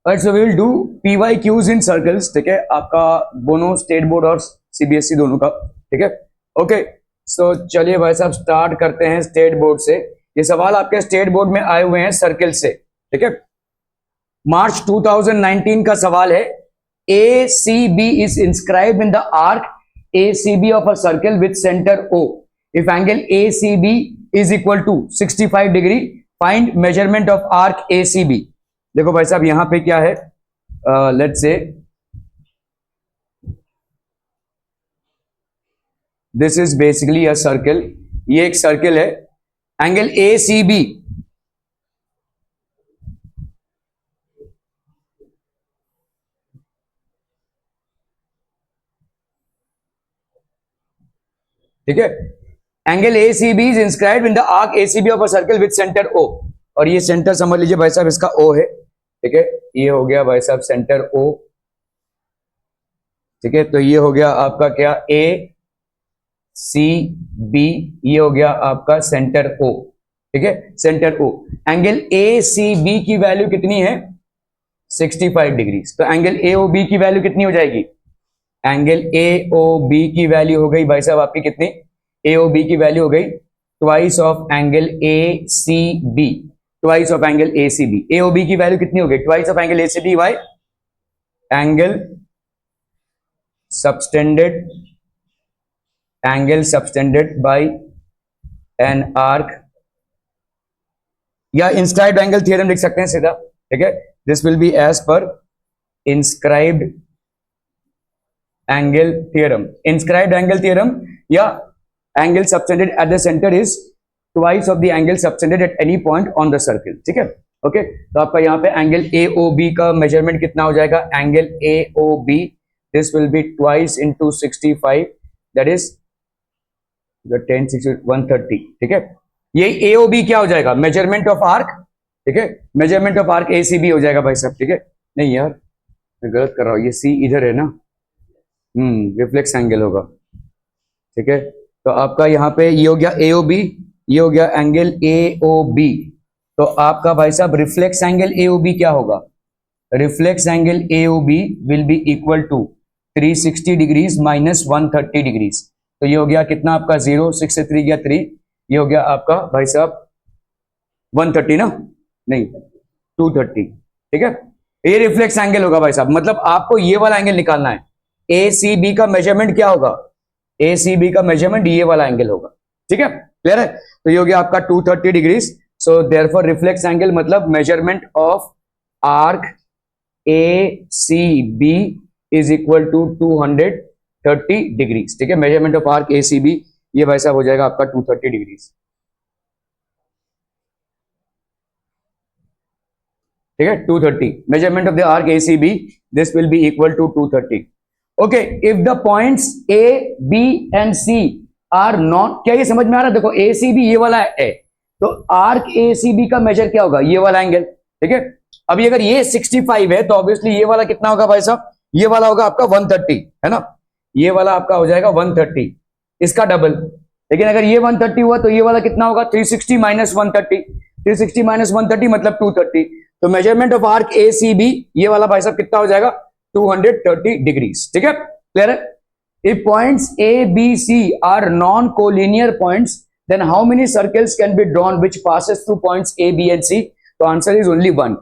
Alright, so we will do PYQs in circles. ठीक है, आपका दोनों स्टेट बोर्ड और सीबीएसई दोनों का. ठीक है, ओके. सो चलिए भाई साहब स्टार्ट करते हैं स्टेट बोर्ड से. ये सवाल आपके स्टेट बोर्ड में आए हुए हैं सर्कल से. ठीक है, मार्च 2019 का सवाल है. ACB is inscribed in the arc ACB of a circle with center O. If angle ACB is equal to 65 degree, find measurement of arc ACB. देखो भाई साहब यहां पे क्या है, let's say this is basically a circle. ये एक circle है. एंगल ACB ठीक है, angle ACB is inscribed in the arc ACB of a circle with centre O. और ये सेंटर समझ लीजिए भाई साहब इसका O है. ठीक है, ये हो गया भाई साहब सेंटर O. ठीक है, तो ये हो गया आपका क्या ACB, ये हो गया आपका सेंटर O. ठीक है, सेंटर O. एंगल ACB की वैल्यू कितनी है? 65 डिग्री. तो एंगल AOB की वैल्यू कितनी हो जाएगी? एंगल AOB की वैल्यू हो गई भाई साहब आपकी कितनी? AOB की वैल्यू हो गई twice of angle ACB. Twice of angle ACB. AOB की वैल्यू कितनी हो गई? Twice of angle ACB by angle subtended by an arc, या इंस्क्राइब्ड एंगल थ्योरम लिख सकते हैं सीधा. ठीक है, this will be as per inscribed angle theorem. Inscribed angle theorem या angle subtended at the centre is twice of the angle subtended at any point on the circle. ठीक है, okay. तो आपका यहाँ पे एंगल AOB का measurement कितना हो जाएगा? Angle AOB this will be twice into 65, that is 10 60 130. ठीक है, ये AOB क्या हो जाएगा? Measurement of arc. ठीक है, मेजरमेंट ऑफ आर्क ACB हो जाएगा भाई साहब. ठीक है, नहीं यार मैं गलत कर रहा हूँ, ये C इधर है ना, रिफ्लेक्स एंगल होगा. ठीक है, तो आपका यहाँ पे ये हो गया AOB, ये हो गया एंगल AOB. तो आपका भाई साहब रिफ्लेक्स एंगल AOB क्या होगा? Reflex angle AOB will be equal to 360 degrees minus 130 degrees. तो ये हो गया कितना आपका 0, 6 से 3 गया 3, ये हो गया आपका भाई साहब 130 ना, नहीं 230. ठीक है, ये रिफ्लेक्स एंगल होगा भाई साहब. मतलब आपको ये वाला एंगल निकालना है. ACB का मेजरमेंट क्या होगा? ACB का मेजरमेंट ये वाला एंगल होगा. ठीक है, क्लियर है? तो ये हो गया आपका 230 degrees. So therefore reflex angle मतलब measurement of arc ACB is equal to 230 degrees. ठीक है, मेजरमेंट ऑफ आर्क ACB ये भाई साहब हो जाएगा आपका 230 डिग्रीज. ठीक है, 230 measurement of the arc ACB this will be equal to 230. Okay, if the points A, B and C are not, क्या ये समझ में आ रहा है? देखो ACB ये वाला है, तो आर्क ACB का मेजर क्या होगा? ये वाला एंगल. ठीक है, अभी अगर ये 65 है तो ऑब्वियसली ये वाला कितना होगा भाई साहब? ये वाला होगा आपका 130, है ना, ये वाला आपका हो जाएगा 130, इसका डबल. लेकिन अगर ये 130 हुआ तो ये वाला कितना होगा? 360 माइनस 130, 360 माइनस 130 मतलब 230. तो मेजरमेंट ऑफ आर्क ACB ये वाला भाई साहब कितना हो जाएगा? 230 डिग्रीज. ठीक है, क्लियर है? If points A, B, C are non-collinear points, then how many circles can be drawn which passes through points A, B and C? तो answer is only 1.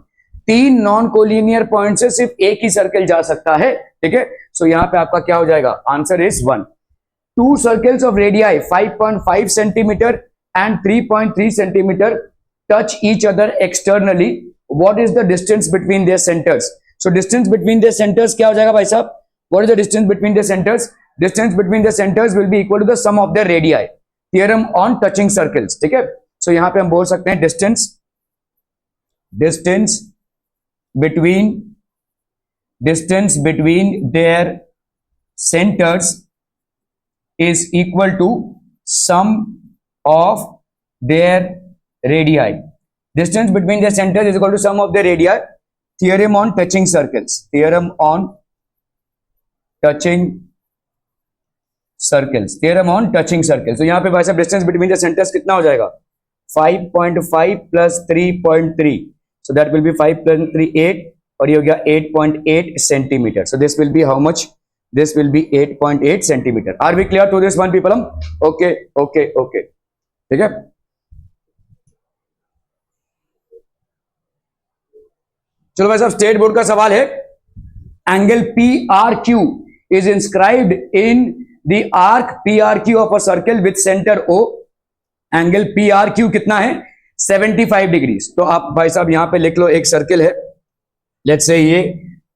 3 non-collinear points से सिर्फ एक ही सर्कल जा सकता है. ठीक है, सो यहाँ पे आपका क्या हो जाएगा? Answer is 1. 2 circles of radii 5.5 centimeter and 3.3 centimeter touch each other externally. What is the distance between their centers? So distance between their centers क्या हो जाएगा भाई साहब? What is the distance between their centers? Distance between the centers will be equal to the sum of their radii. Theorem on touching circles. ठीक है, सो यहां पे हम बोल सकते हैं distance between their centers is equal to sum of their radii. Distance between their centers is equal to sum of their radii. Theorem on touching circles. Theorem on touching circles, theorem on touching circles. तो यहाँ पे भाई साहब distance between the centres कितना हो जाएगा? 5.5 plus 3.3, so that will be 5 plus 3 8 और ये हो गया 8.8 centimetre. So this will be how much? This will be 8.8 centimetre. Are we clear to this one people? Okay okay okay, ठीक है. चलो भाई साहब, स्टेट बोर्ड का सवाल है. Angle P R Q is inscribed in the arc P R Q of a circle with centre O. Angle P R Q कितना है? 75 डिग्रीज. तो आप भाई साहब यहां पे लिख लो, एक सर्किल है, लेट्स से ये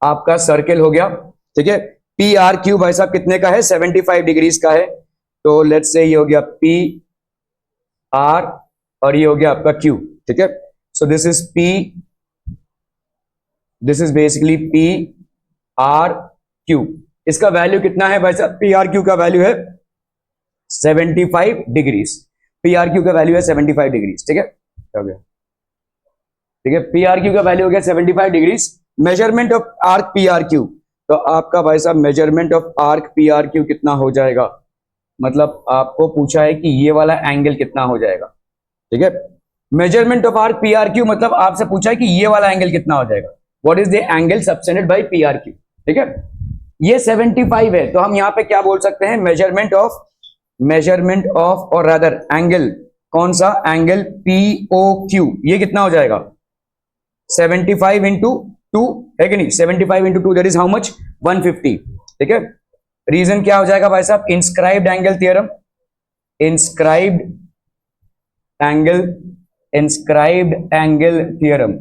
आपका सर्किल हो गया, ठीक है. पी आर क्यू भाई साहब कितने का है? 75 डिग्रीज का है. तो लेट्स से ये हो गया पी आर और ये हो गया आपका क्यू, ठीक है. So this is P, this is basically P R Q. इसका वैल्यू कितना है भाई साहब? पी आर क्यू का वैल्यू है 75 डिग्रीज. पी आर क्यू का वैल्यू है 75 डिग्रीज, ठीक है. हो गया, ठीक है. पी आर क्यू का वैल्यू हो गया 75 degrees. Measurement of arc P R Q, तो आपका भाई साहब measurement of arc P R Q कितना हो जाएगा? मतलब आपको पूछा है कि ये वाला एंगल कितना हो जाएगा, ठीक है. Measurement of arc P R Q मतलब आपसे पूछा है कि ये वाला एंगल कितना हो जाएगा. What is the angle subtended by P R Q, ठीक है. ये 75 है, तो हम यहां पे क्या बोल सकते हैं? मेजरमेंट ऑफ और रादर एंगल, कौन सा एंगल? P O Q. ये कितना हो जाएगा? 75 इंटू 2 है कि नहीं? 75 into 2 that is how much? 150, ठीक है. रीजन क्या हो जाएगा भाई साहब? Inscribed angle theorem. Inscribed angle theorem.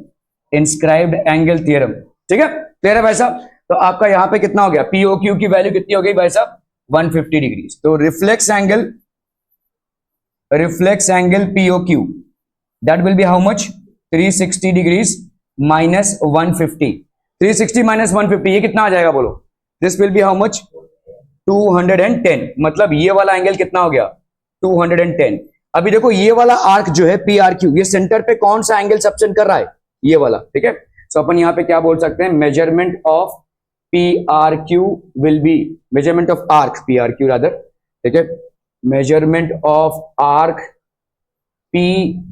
Inscribed angle theorem, ठीक है. क्लियर है भाई साहब? तो आपका यहां पे कितना हो गया? पीओ क्यू की वैल्यू कितनी हो गई भाई साहब? 150 डिग्रीज. तो reflex angle PO Q that will be how much? 360 degrees minus 150. 360 minus 150 ये कितना आ जाएगा बोलो? This will be how much? 210. मतलब ये वाला एंगल कितना हो गया? 210. अभी देखो ये वाला आर्क जो है पी आर क्यू, ये सेंटर पे कौन सा एंगल सबटेंड कर रहा है? ये वाला, ठीक है. सो अपन यहां पे क्या बोल सकते हैं? Measurement of P R Q will be, measurement of arc P R Q rather, ठीक है. Measurement of arc P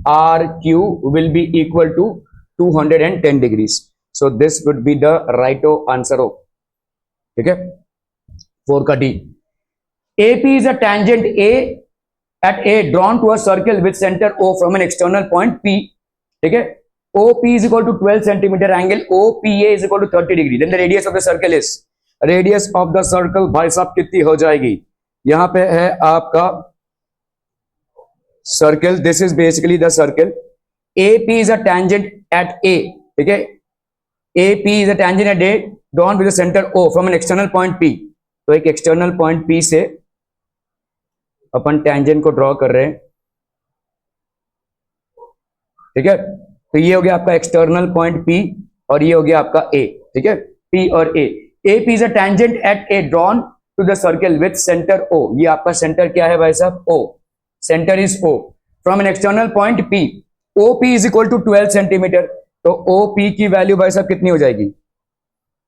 R Q will be equal to 210 degrees. So this would be the right answer of, ठीक है, 4 का D. AP is a tangent A at A drawn to a circle with center O from an external point P, ठीक है. OP is equal to 12 centimeter, angle OPA is equal to 30 degree. Then the radius of the circle is, radius of the circle भाई साहब कितनी हो जाएगी? यहां पे है आपका circle, this is basically the circle. AP is a tangent at A, ठीक है. AP is a tangent at A drawn with the center O from an external point P. तो एक एक्सटर्नल पॉइंट P से अपन tangent को draw कर रहे हैं, ठीक है. तो ये हो गया आपका एक्सटर्नल पॉइंट P और ये हो गया आपका A, ठीक है. P और A. AP is a tangent at A drawn to the circle with center O. ये आपका सेंटर क्या है भाई साहब? O. Centre is O. From an external point P. OP is equal to 12 centimetre. तो OP की value भाई साहब कितनी हो जाएगी?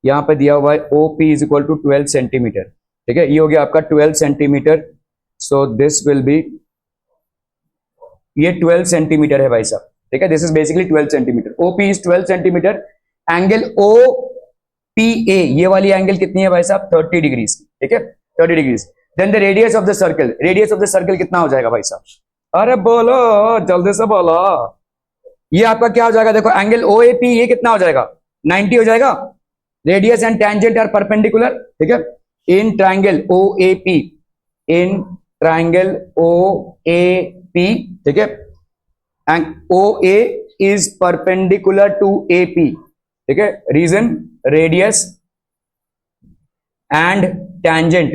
यहां पे दिया हुआ है OP is equal to 12 centimetre, ठीक है. ये हो गया आपका 12 centimetre. So this will B, ये 12 सेंटीमीटर है भाई साहब, ठीक है. This is basically 12 centimetre. OP is 12 centimetre. Angle OPA, ये वाली एंगल कितनी है भाई साहब? 30 डिग्रीज, ठीक है, 30 degrees. Then the radius of the circle, radius of the circle कितना हो जाएगा भाई साहब? अरे बोलो, जल्दी से बोलो. ये आपका क्या हो जाएगा? देखो एंगल OAP ये कितना हो जाएगा? 90 हो जाएगा. Radius and tangent are perpendicular, ठीक है. In triangle OAP, in triangle OAP, ठीक है. And OA is perpendicular to AP, ठीक है. Reason, radius and tangent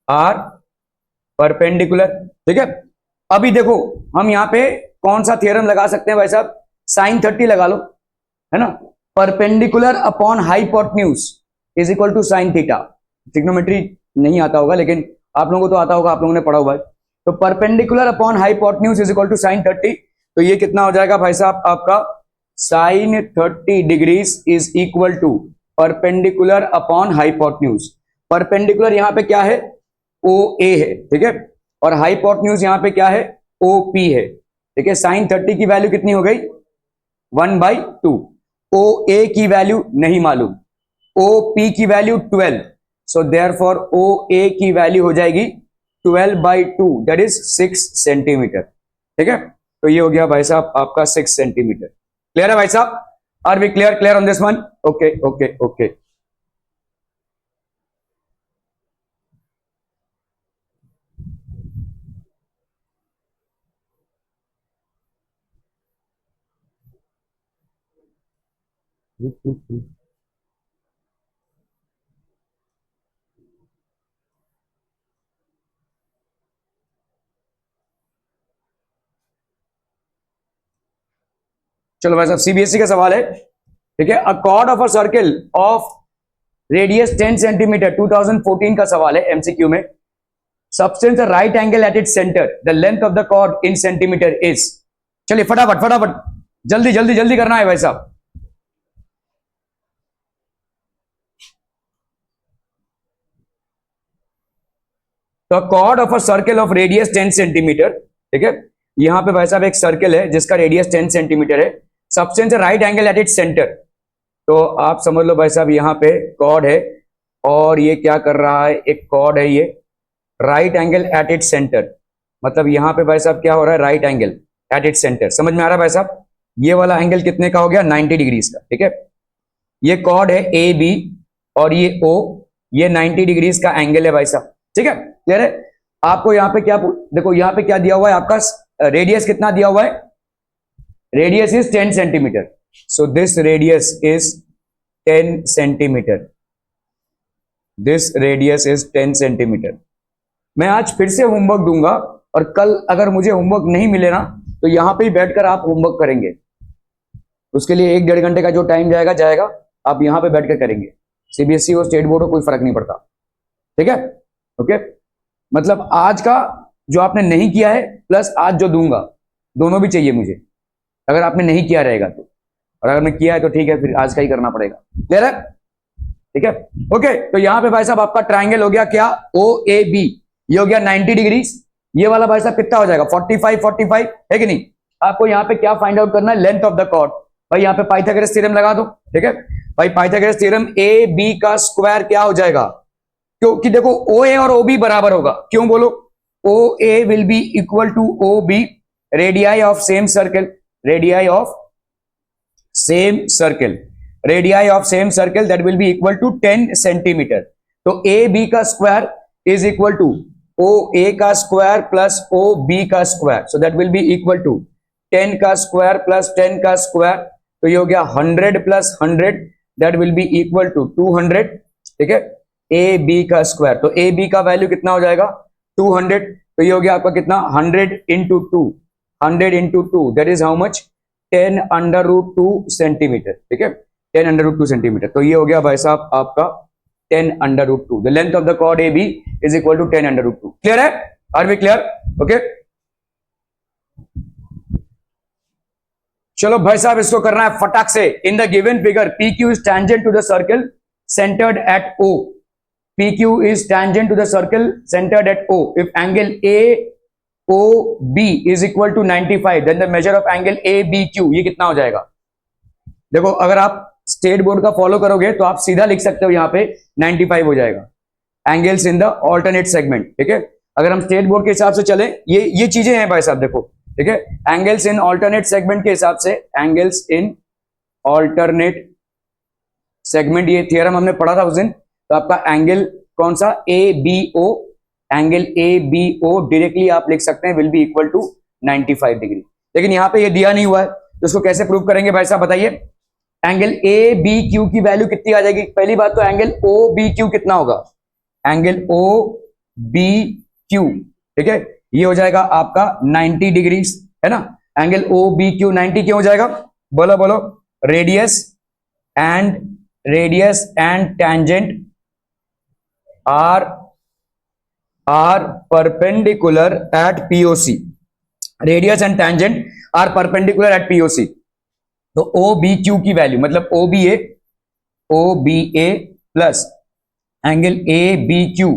are perpendicular, ठीक है. अभी देखो हम यहां पे कौन सा थ्योरम लगा सकते हैं भाई साहब? sin 30 लगा लो, है ना. Perpendicular upon hypotenuse is equal to sin theta. Trigonometry नहीं आता होगा लेकिन आप लोगों को तो आता होगा, आप लोगों ने पढ़ा हुआ है. तो perpendicular upon hypotenuse is equal to sin 30. तो ये कितना हो जाएगा भाई साहब? आपका sin 30 degrees is equal to perpendicular upon hypotenuse. Perpendicular यहां पे क्या है? OA है, ठीक है. और हाइपोटेन्यूज यहां पे क्या है? OP है, ठीक है. sin 30 की वैल्यू कितनी हो गई? 1/2. ओ ए की वैल्यू नहीं मालूम, ओ पी की value 12, so therefore O A की वैल्यू हो जाएगी 12/2, दैट इज 6 सेंटीमीटर। ठीक है, तो ये हो गया भाई साहब आपका 6 सेंटीमीटर। क्लियर है भाई साहब? Are we clear on this one? Okay okay okay. चलो भाई साहब सीबीएसई का सवाल है। ठीक है, a chord of a circle of radius 10 centimetre, 2014 का सवाल है एमसीक्यू में। Subtends right angle at its centre, the length of the chord in centimetre is. चलिए फटाफट फटाफट, जल्दी जल्दी जल्दी करना है भाई साहब। तो chord of a circle of radius 10 centimetre, ठीक है, यहां पे भाई साहब एक सर्किल है जिसका रेडियस 10 सेंटीमीटर है, substance right angle at its centre. तो आप समझ लो भाई साहब यहां पे कॉर्ड है और ये क्या कर रहा है, एक कॉर्ड है, ये right angle at its centre, मतलब यहां पे भाई साहब क्या हो रहा है, right angle at its centre. समझ में आ रहा है भाई साहब? ये वाला एंगल कितने का हो गया, 90 डिग्रीज का। ठीक है, ये कॉर्ड है ए बी और ये ओ, ये 90 डिग्रीज का एंगल है भाई साहब। ठीक है, क्लियर है? आपको यहाँ पे क्या, देखो यहाँ पे क्या दिया हुआ है, आपका रेडियस कितना दिया हुआ है, radius is 10 centimetre, so this radius is 10 centimetre, this radius is 10 centimetre. मैं आज फिर से होमवर्क दूंगा और कल अगर मुझे होमवर्क नहीं मिले ना तो यहां पे ही बैठकर आप होमवर्क करेंगे। उसके लिए 1-1.5 घंटे का जो टाइम जाएगा जाएगा, आप यहां पे बैठकर करेंगे। सीबीएसई और स्टेट बोर्ड को कोई फर्क नहीं पड़ता। ठीक है, ओके। मतलब आज का जो आपने नहीं किया है प्लस आज जो दूंगा, दोनों भी चाहिए मुझे, अगर आपने नहीं किया रहेगा तो, और अगर मैं किया है तो ठीक है, फिर आज का ही करना पड़ेगा। क्लियर है? ठीक है, ओके। तो यहां पे भाई साहब आपका ट्राइंगल हो गया क्या, ओ ए बी, ये हो गया 90 डिग्रीज। ये वाला भाई साहब कितना हो जाएगा, 45 है कि नहीं? आपको यहाँ पे क्या फाइंड आउट करना है, लेंथ ऑफ द कॉर्ड। भाई यहाँ पे पाइथागोरस थ्योरम लगा दो। ठीक है भाई, पाइथागोरस थ्योरम ए बी का स्क्वायर क्या हो जाएगा, क्योंकि देखो ओ ए और ओ बी बराबर होगा। क्यों बोलो, O A will be equal to O B, radii of same circle, radii of same circle, radii of same circle that will be equal to 10 centimetre. तो ए बी का square is equal to O A का square plus O B का square, so that will be equal to 10 का square plus 10 का square, तो ये हो गया 100 plus 100 that will be equal to 200। ठीक है, ए बी का स्क्वायर, तो ए बी का वैल्यू कितना हो जाएगा, 200, तो ये हो गया आपका कितना, 100 into 2, 100 into 2 that is how much, 10 under root 2 centimetre. ठीक है, 10 अंडर रूट 2 सेंटीमीटर, तो ये हो गया भाई साहब आपका 10 under root 2। The length of the chord A B is equal to 10 under root 2। Clear है? Are we clear? ओके, चलो भाई साहब इसको करना है फटाक से। In the given figure P Q is tangent to the circle centred at O, P Q is tangent to the circle centred at O if angle A O B is equal to 95, then the measure of angle A B Q, ये कितना हो जाएगा? देखो अगर आप state board का follow करोगे तो आप सीधा लिख सकते हो, यहां पे 95 हो जाएगा, angles in the alternate segment. ठीक है, अगर हम स्टेट बोर्ड के हिसाब से चले, ये चीजें हैं भाई साहब, देखो। ठीक है, एंगल्स इन ऑल्टरनेट सेगमेंट के हिसाब से, एंगल्स इन ऑल्टरनेट सेगमेंट, ये थियरम हमने पढ़ा था उस दिन। तो आपका एंगल कौन सा, A B O, angle A B O directly आप लिख सकते हैं will be equal to 95 degree. लेकिन यहां पे ये दिया नहीं हुआ है, तो इसको कैसे प्रूव करेंगे भाई साहब बताइए? एंगल ए बी क्यू की वैल्यू कितनी आ जाएगी? पहली बात तो एंगल ओ बी क्यू कितना होगा, एंगल ओ बी क्यू, ठीक है, ये हो जाएगा आपका 90 डिग्रीज, है ना। एंगल ओ बी क्यू 90 क्यों हो जाएगा, बोलो बोलो? Radius and tangent are perpendicular at POC, radius and tangent are perpendicular at POC. तो ओ बी क्यू की वैल्यू मतलब O B A plus angle A B Q,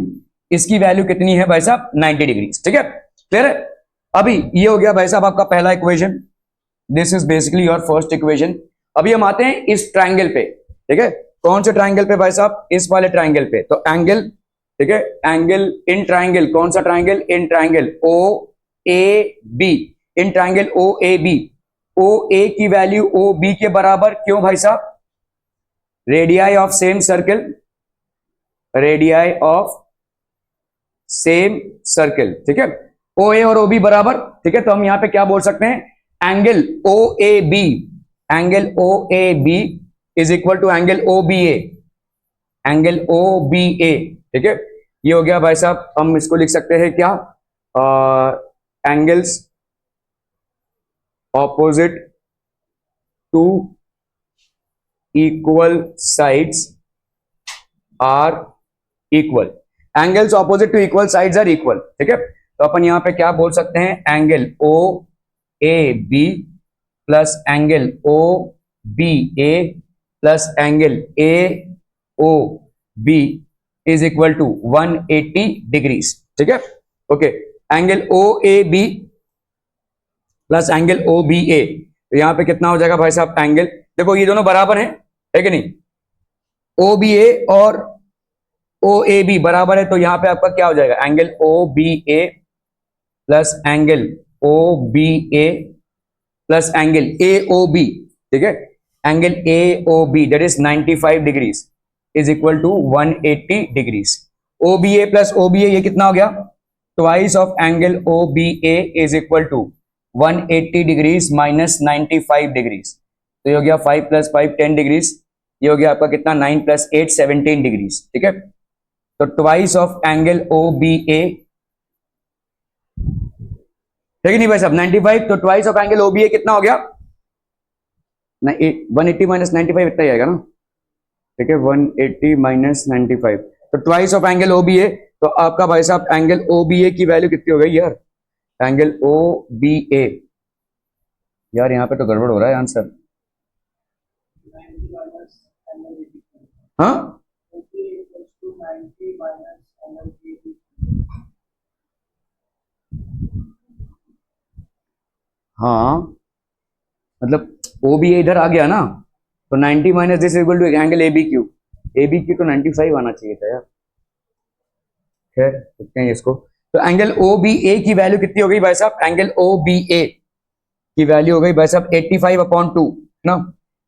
इसकी वैल्यू कितनी है भाई साहब, 90 डिग्री। ठीक है, क्लियर है? अभी ये हो गया भाई साहब आपका पहला equation, this is basically your first equation. अभी हम आते हैं इस ट्राइंगल पे, ठीक है, कौन से ट्राइंगल पे भाई साहब, इस वाले ट्राइंगल पे। तो एंगल, ठीक है, एंगल इन ट्राइंगल, कौन सा triangle, in triangle O A B, in triangle O A B, O A की वैल्यू ओ बी के बराबर, क्यों भाई साहब, radii of same circle, radii of same circle, ठीक है, ओ ए और ओ बी बराबर, ठीक है। तो हम यहां पे क्या बोल सकते हैं, angle O A B, angle O A B is equal to angle O B A, angle O B A, ठीक है। ये हो गया भाई साहब, हम इसको लिख सकते हैं क्या, angles opposite to equal sides are equal, angles opposite to equal sides are equal, ठीक है। तो अपन यहां पे क्या बोल सकते हैं, angle O A B plus angle O B A plus angle A O B is equal to 180 degrees, ठीक है। Okay, angle O A B plus angle O B A, तो यहां पे कितना हो जाएगा भाई साहब, एंगल, देखो ये दोनों बराबर हैं, है कि नहीं, ओ बी ए और ओ ए बी बराबर है, तो यहां पे आपका क्या हो जाएगा, angle O B A plus angle O B A plus angle A O B, ठीक है, angle A O B that is 95 degrees is equal to 180 degrees. O B A plus O B A ये कितना हो गया, twice of angle O B A is equal to 180 degrees minus 95 degrees, तो ये हो गया 5 प्लस 5 10 डिग्रीज, ये हो गया आपका कितना 9 प्लस 8 17 डिग्रीज, ठीक है। तो twice of angle O B A, ठीक है नहीं भाई साहब 95, तो twice of angle O B A कितना हो गया, 180 माइनस 95 इतना ही आएगा ना, ठीक है, 180 माइनस 95, तो twice of angle O B A, तो आपका भाई साहब एंगल ओ बी ए की वैल्यू कितनी हो गई यार, एंगल ओ बी ए, यार यहां पे तो गड़बड़ हो रहा है आंसर, हाँ हाँ, मतलब ओ बी ए इधर आ गया ना, तो 90 minus this equal to angle A B Q, A B Q तो 95 आना चाहिए था यार, खैर देखते हैं इसको। तो एंगल ओ बी ए की वैल्यू कितनी हो गई भाई साहब, एंगल ओ बी ए की वैल्यू हो गई भाई साहब 85/2 ना,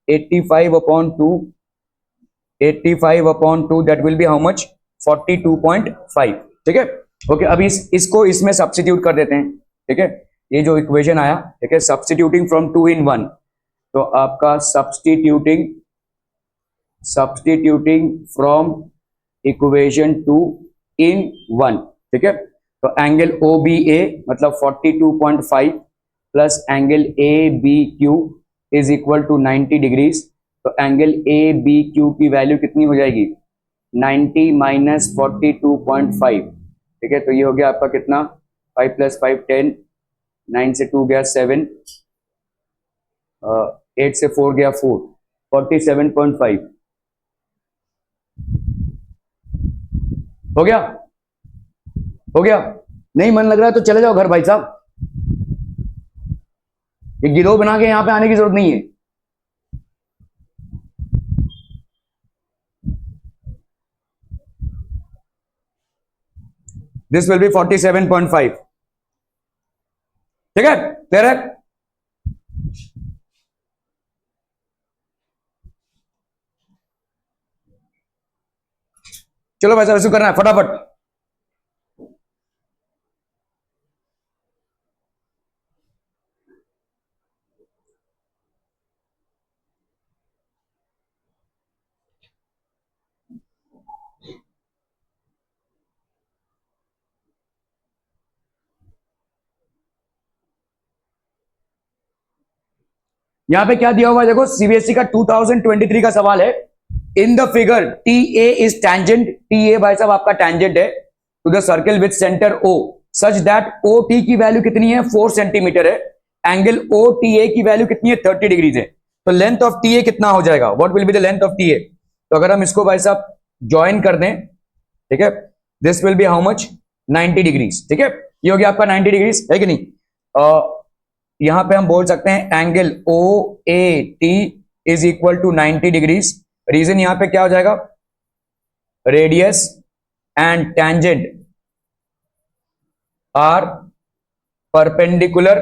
85/2, 85/2 that will be how much, 42.5, ठीक है। ओके, अभी इसको इसमें सब्स्टिट्यूट कर देते हैं, ठीक है, ये जो इक्वेशन आया, ठीक है, सब्स्टिट्यूटिंग फ्रॉम 2 in 1, तो आपका सब्स्टिट्यूटिंग फ्रॉम इक्वेशन 2 in 1, ठीक है। तो एंगल ओ बी ए मतलब 42.5 plus angle A B Q is equal to 90 degrees, तो एंगल ए बी क्यू की वैल्यू कितनी हो जाएगी, 90 माइनस 42.5, ठीक है। तो ये हो गया आपका कितना, 5 प्लस 5 10, 9 से 2 गया 7, 8 से 4 गया 4, 47.5 हो गया, हो गया। नहीं मन लग रहा है तो चले जाओ घर भाई साहब, ये गिरोह बना के यहां पे आने की जरूरत नहीं है। दिस विल बी 47.5, ठीक है, क्लियर है। चलो भाई साहब इसको करना है फटाफट, यहां पे क्या दिया हुआ है देखो, सीबीएसई का 2023 का सवाल है, in the figure T A is tangent, T A भाई साहब आपका टेंजेंट है to the circle with centre O such that O T की वैल्यू कितनी है 4 सेंटीमीटर है, एंगल ओ टी ए की वैल्यू कितनी है 30 डिग्रीज है, तो लेंथ ऑफ टी ए कितना हो जाएगा, what will be the length of T A. तो अगर हम इसको भाई साहब ज्वाइन कर दें, ठीक है, this will be how much 90 degrees, ठीक है, ये हो गया आपका 90 डिग्रीज, है कि नहीं। यहां पे हम बोल सकते हैं angle O A T is equal to 90 degrees. Reason यहां पे क्या हो जाएगा, radius and tangent are perpendicular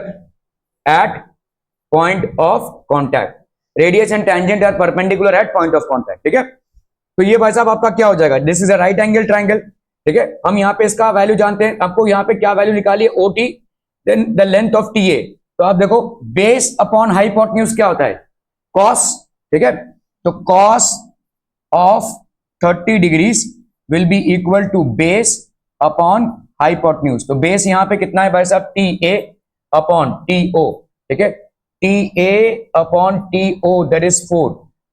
at point of contact. Radius and tangent are perpendicular at point of contact. ठीक है, तो ये भाई साहब आपका क्या हो जाएगा, this is a right angle triangle. ठीक है, हम यहाँ पे इसका वैल्यू जानते हैं, आपको यहाँ पे क्या वैल्यू निकालिए, OT then the length of T A. तो आप देखो बेस अपॉन हाइपोटेन्यूज क्या होता है, कॉस। ठीक है, तो cos of 30 degrees will be equal to base upon hypotenuse. तो बेस यहाँ पे कितना है भाई साहब, T A upon T O. ठीक है, T A upon T O that is 4।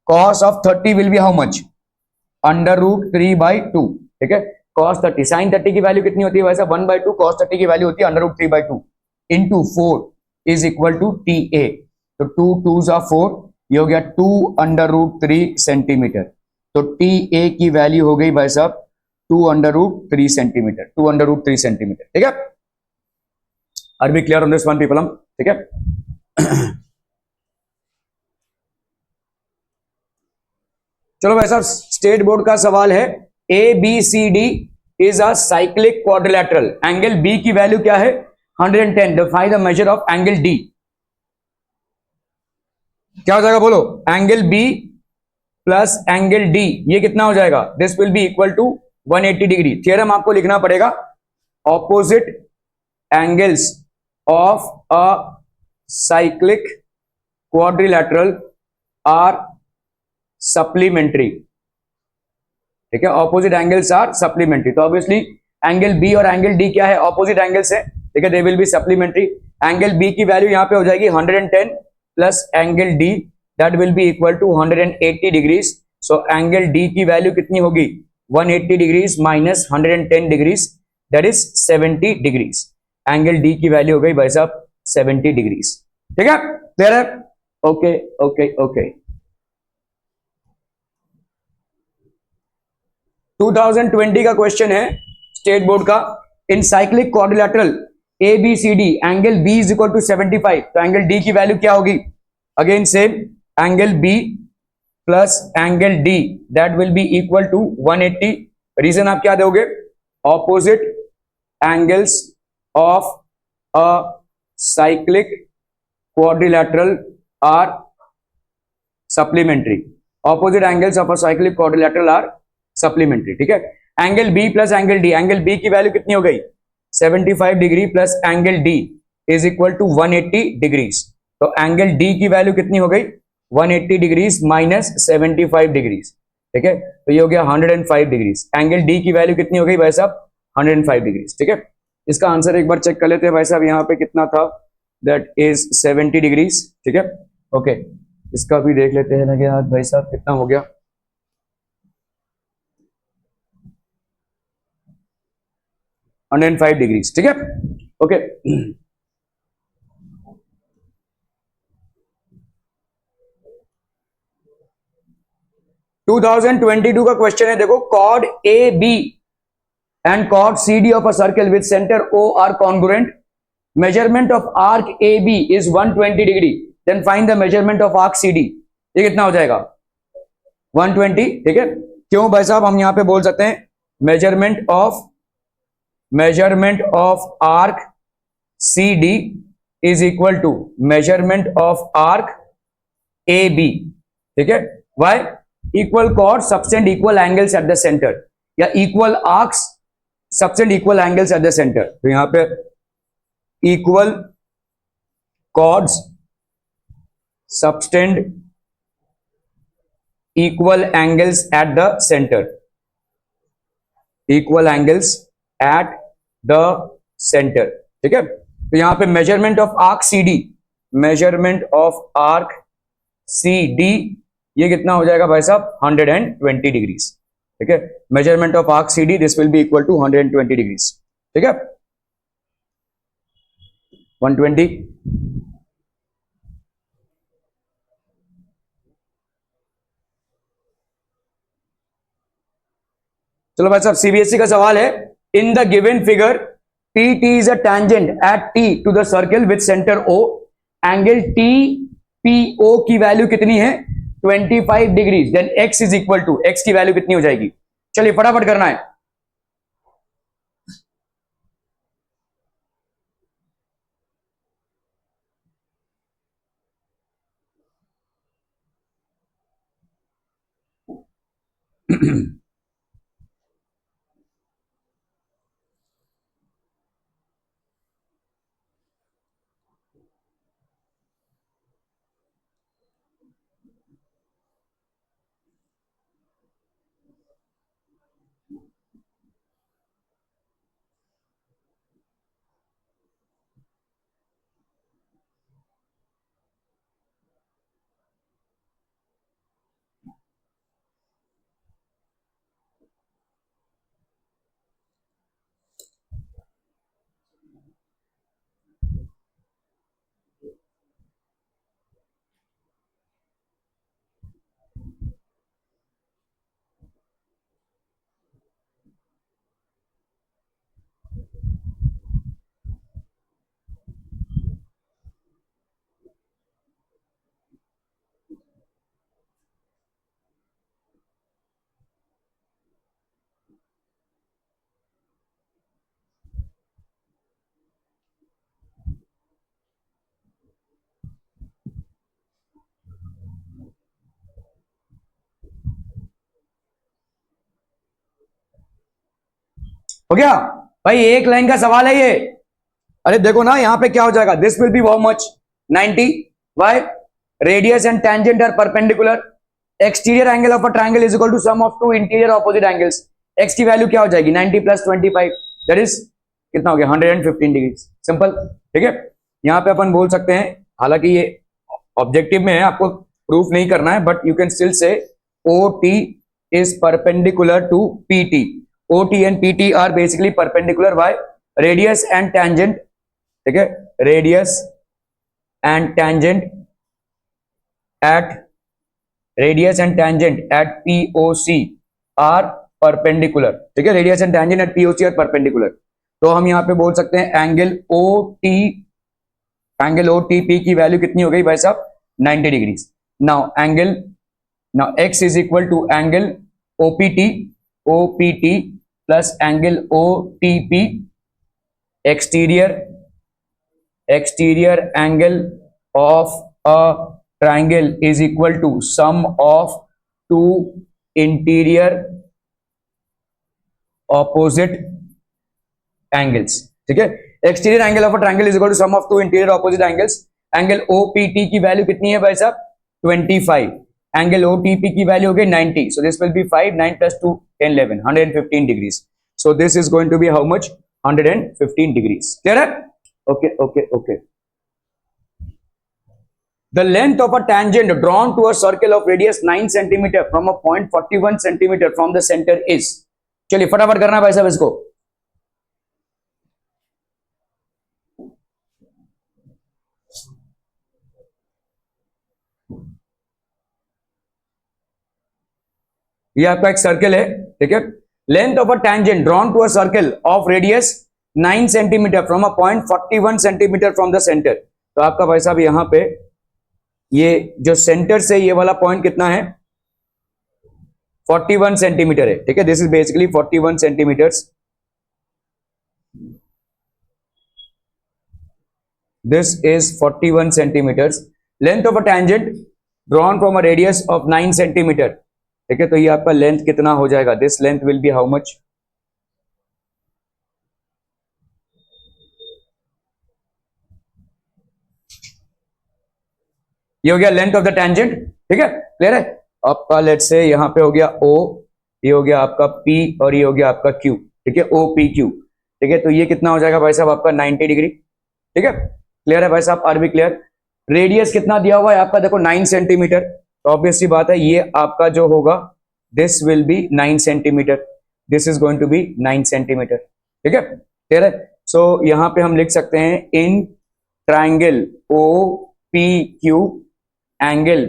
Cos of 30 will be how much, under root 3/2। ठीक है, कॉस 30, साइन 30 की वैल्यू कितनी होती है वैसे 1/2, कॉस 30 की वैल्यू होती है under root 3/2 into 4 is equal to T A. तो 2 2s are 4, ये हो गया 2 अंडर रूट 3 सेंटीमीटर। तो टी ए की वैल्यू हो गई भाई साहब 2 under root 3 centimetre, 2 under root 3 centimetre. ठीक है, are we clear on this one people हम? ठीक है, चलो भाई साहब स्टेट बोर्ड का सवाल है, A B C D is a cyclic quadrilateral, angle B की वैल्यू क्या है 110, find the measure of angle D. क्या हो जाएगा बोलो, angle B plus angle D ये कितना हो जाएगा, this will be equal to 180 degree. Theorem आपको लिखना पड़ेगा, opposite angles of a cyclic quadrilateral are supplementary. ठीक है, ऑपोजिट एंगल्स आर सप्लीमेंट्री। तो ऑब्वियसली एंगल बी और एंगल डी क्या है, ऑपोजिट एंगल्स है। ठीक है, they will be supplementary. Angle B की वैल्यू यहां पे हो जाएगी 110 plus angle D that will be equal to 180 degrees. So angle D की वैल्यू कितनी होगी 180 degrees minus 110 degrees that is 70 degrees. Angle D की वैल्यू हो गई भाई साहब 70 डिग्रीज। ठीक है, क्लियर है? Okay okay okay. 2020 का क्वेश्चन है स्टेट बोर्ड का, in cyclic quadrilateral A B C D angle B is equal to 75। तो एंगल डी की वैल्यू क्या होगी, again same angle B plus angle D that will be equal to 180। Reason आप क्या दोगे, opposite angles of a cyclic quadrilateral are supplementary. Opposite angles of a cyclic quadrilateral are supplementary. ठीक है, angle B plus angle D, angle B की value कितनी हो गई 75 degree plus angle D is equal to 180 degrees. तो angle D की value कितनी हो गई 180 डिग्रीज माइनस 75 डिग्रीज। ठीक है, तो ये हो गया 105 डिग्रीज। एंगल डी की वैल्यू कितनी हो गई भाई साहब 105 डिग्रीज। ठीक है, इसका आंसर एक बार चेक कर लेते हैं भाई साहब, यहाँ पे कितना था, दैट इज 70 डिग्रीज। ठीक है, ओके, इसका भी देख लेते हैं लगे भाई साहब कितना हो गया, 105 डिग्रीज। ठीक है, ओके। 2022 का क्वेश्चन है, देखो chord A B and chord C D of a circle with centre O are congruent, measurement of arc A B is 120 degree, then find the measurement of arc C D. ये कितना हो जाएगा 120। ठीक है, क्यों भाई साहब, हम यहां पे बोल सकते हैं measurement of arc C D is equal to measurement of arc A B. ठीक है, why, equal chord subtend equal angles at the centre, या equal arcs subtend equal angles at the centre. तो यहां पे equal chords subtend equal angles at the centre, equal angles at the centre. ठीक है, तो यहां पे measurement of arc C D, measurement of arc C D ये कितना हो जाएगा भाई साहब 120 डिग्रीज। ठीक है, measurement of arc C D this will be equal to 120 degrees. ठीक है, 120। चलो भाई साहब सीबीएसई का सवाल है, in the given figure P T is a tangent at T to the circle with centre O, angle T P O की value कितनी है 25 degrees, then x is equal to, x की वैल्यू कितनी हो जाएगी? चलिए फटाफट करना है। हो गया भाई, एक लाइन का सवाल है ये। अरे देखो ना, यहां पे क्या हो जाएगा, this will be how much, 90, why radius and tangent are perpendicular, exterior angle of a triangle is equal to sum of two interior opposite angles, x की वैल्यू क्या हो जाएगी 90 प्लस 25, दैट इज कितना हो गया 115 डिग्री। सिंपल, ठीक है। यहां पे अपन बोल सकते हैं, हालांकि ये ऑब्जेक्टिव में है, आपको प्रूफ नहीं करना है, but you can still say OT is perpendicular to PT. OT and PT are basically perpendicular. Why? Radius and tangent, ठीक है, radius and tangent at POC are perpendicular, ठीक है, radius and tangent at POC are perpendicular. तो हम यहाँ पे बोल सकते हैं एंगल OTP की वैल्यू कितनी हो गई भाई साहब 90 degree. Now x is equal to angle OPT plus angle OTP, exterior angle of a triangle is equal to sum of two interior opposite angles, ठीक है। Exterior angle of a triangle is equal to sum of two interior opposite angles. Angle OPT की value कितनी है भाई साहब 25, angle OTP की value हो गई 90, so this will be 5, 9 plus 2, 10, 11, 115 degrees. So this is going to be how much 115 degrees. Clear है? Okay. The length of a tangent drawn to a circle of radius 9 centimeter from a point 41 centimeter from the center is, चलिए फटाफट करना भाई साहब इसको। ये आपका एक सर्कल है, ठीक है। Length of a tangent drawn to a circle of radius 9 centimetre from a point 41 centimetre from the centre. तो आपका भाई साहब यहां पे ये जो सेंटर से ये वाला पॉइंट कितना है 41 सेंटीमीटर है, ठीक है। This is basically 41 centimetres, this is 41 centimetres. Length of a tangent drawn from a radius of 9 centimetre, ठीक है। तो ये आपका लेंथ कितना हो जाएगा, this length will be how much, ये हो गया लेंथ ऑफ द टेंजेंट, ठीक है। क्लियर है? आपका लेट्स से यहां पे हो गया O, ये हो गया आपका P और ये हो गया आपका Q, ठीक है, OPQ, ठीक है। तो ये कितना हो जाएगा भाई साहब आपका 90 डिग्री, ठीक है। क्लियर है भाई साहब, आर बी क्लियर? रेडियस कितना दिया हुआ है आपका देखो 9 सेंटीमीटर, तो ऑब्वियस सी बात है ये आपका जो होगा this will be 9 centimetre, this is going to be 9 centimetre, ठीक है। क्लियर है? सो यहां पे हम लिख सकते हैं in triangle OPQ angle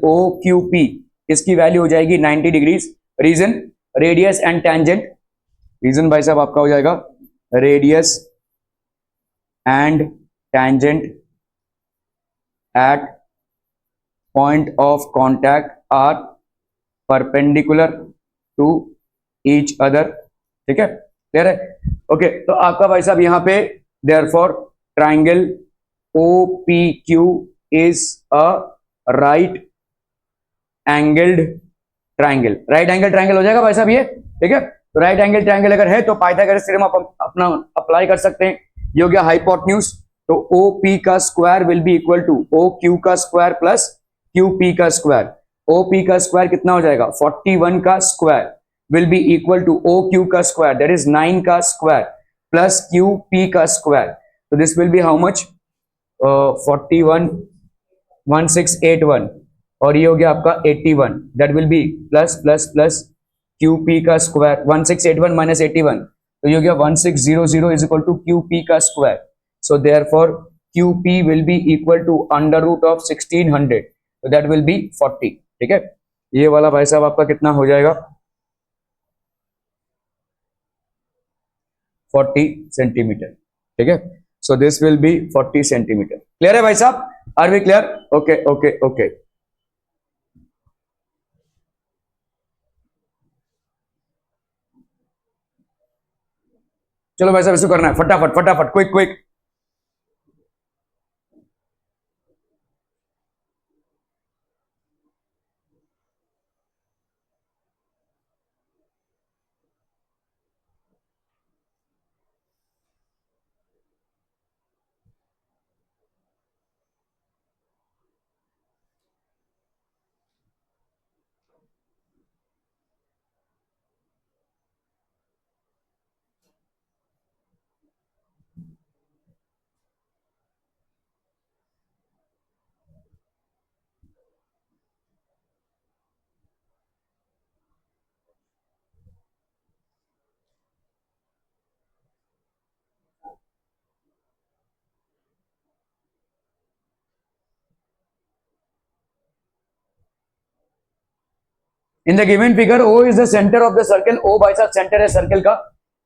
OQP इसकी वैल्यू हो जाएगी 90 degrees. Reason radius and tangent, reason भाई साहब आपका हो जाएगा radius and tangent at point of contact are perpendicular to each other, ठीक है, क्लियर है? ओके, तो आपका भाई साहब यहाँ पे therefore triangle OPQ is a right angled triangle. Right angle triangle हो जाएगा भाई साहब ये, ठीक है? तो राइट एंगल ट्राइंगल अगर है तो पाइथागोरस थ्योरम आप अपना अप्लाई कर सकते हैं। ये हो गया हाइपोटेन्यूज, तो OP का square will be equal to OQ का स्क्वायर प्लस QP का स्क्वायर। OP का स्क्वायर कितना हो जाएगा? 41 का square will be equal to OQ का स्क्वायर, दैट इज 9 का स्क्वायर प्लस QP का स्क्वायर। तो this will be how much? 41 1681, और ये हो गया आपका 81, that will be plus plus plus QP का स्क्वायर 1681 माइनस 81, तो ये हो गया 1600 इज इक्वल टू QP का square. So therefore QP will be equal to under root of 1600, तो दैट विल बी 40, ठीक है? ये वाला भाई साहब आपका कितना हो जाएगा? 40 सेंटीमीटर, ठीक है? So this will be 40 centimetre. Clear है भाई साहब? Are we clear? Okay okay okay. चलो भाई साहब इसको करना है फटाफट फटाफट, quick quick. In the given figure, O is the center of the circle, O भाई साहब सेंटर है सर्कल का,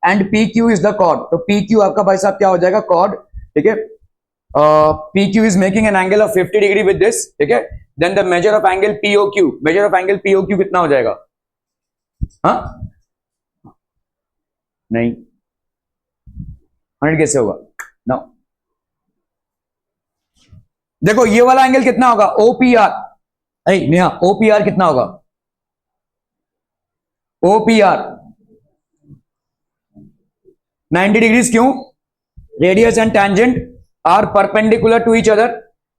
and PQ is the chord, तो PQ आपका भाई साहब क्या हो जाएगा? chord, ठीक है? PQ is making an angle of 50 degree with this, ठीक है? Then the measure of angle POQ, measure of angle POQ कितना हो जाएगा? हाँ नहीं, 100 कैसे होगा? नो, देखो ये वाला एंगल कितना होगा? OPR, नेहा OPR कितना होगा? OPR 90 डिग्रीज, क्यों? Radius and tangent are perpendicular to each other.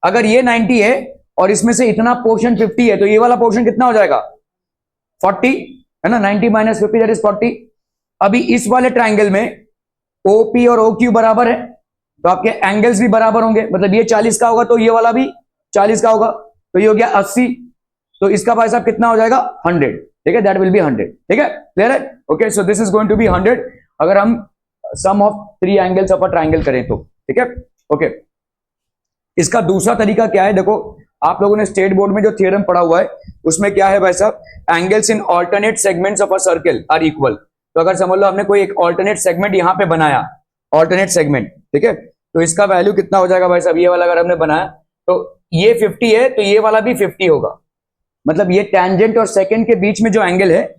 अगर ये 90 है और इसमें से इतना पोर्शन 50 है, तो ये वाला पोर्शन कितना हो जाएगा? 40 है ना, 90 माइनस 50 दैट इज 40। अभी इस वाले ट्राइंगल में OP और OQ बराबर है, तो आपके एंगल्स भी बराबर होंगे, मतलब ये 40 का होगा तो ये वाला भी 40 का होगा, तो ये हो गया 80, तो इसका भाई साहब कितना हो जाएगा? 100, ठीक है? दैट विल बी 100, ठीक है? क्लियर है? Okay, so this is going to be 100 अगर हम sum of 3 angles of a triangle करें तो, ठीक है? ओके, इसका दूसरा तरीका क्या है? देखो आप लोगों ने स्टेट बोर्ड में जो थ्योरम पढ़ा हुआ है उसमें क्या है भाई साहब? Angles in alternate segments of a circle are equal. तो अगर समझ लो हमने कोई एक ऑल्टरनेट सेगमेंट यहां पे बनाया, ऑल्टरनेट सेगमेंट, ठीक है? तो इसका वैल्यू कितना हो जाएगा भाई साहब? ये वाला अगर हमने बनाया तो ये 50 है, तो ये वाला भी 50 होगा, मतलब ये टेंजेंट और सेकंड के बीच में जो एंगल है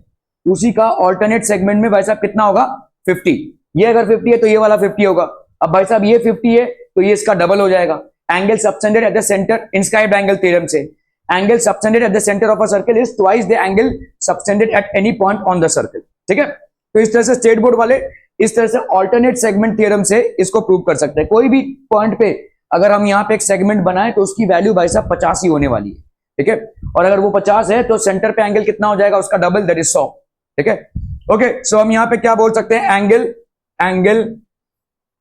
उसी का ऑल्टरनेट सेगमेंट में भाई साहब कितना होगा? 50। ये अगर 50 है तो ये वाला 50 होगा। अब भाई साहब ये 50 है तो ये इसका डबल हो जाएगा। Angle subtended at the centre, inscribed angle theorem से angle subtended at the centre of a circle is twice the angle subtended at any point on the circle, ठीक है? तो इस तरह से स्टेट बोर्ड वाले इस तरह से ऑल्टरनेट सेगमेंट थ्योरम से इसको प्रूव कर सकते हैं। कोई भी पॉइंट पे अगर हम यहाँ पे एक सेगमेंट बनाए तो उसकी वैल्यू भाई साहब 50 ही होने वाली है, ठीक है? और अगर वो 50 है तो सेंटर पे एंगल कितना हो जाएगा? उसका डबल, दैट इज 100, ठीक है? ओके, सो हम यहाँ पे क्या बोल सकते हैं? Angle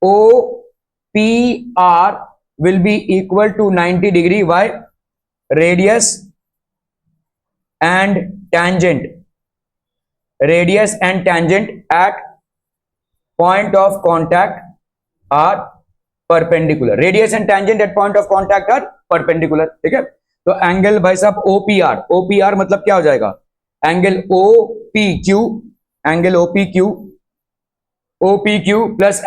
OPR will be equal to 90 degree. Why? Radius and tangent at point of contact are perpendicular. Radius and tangent at point of contact are perpendicular, ठीक है? तो एंगल भाई साहब OPR मतलब क्या हो जाएगा? Angle OPQ plus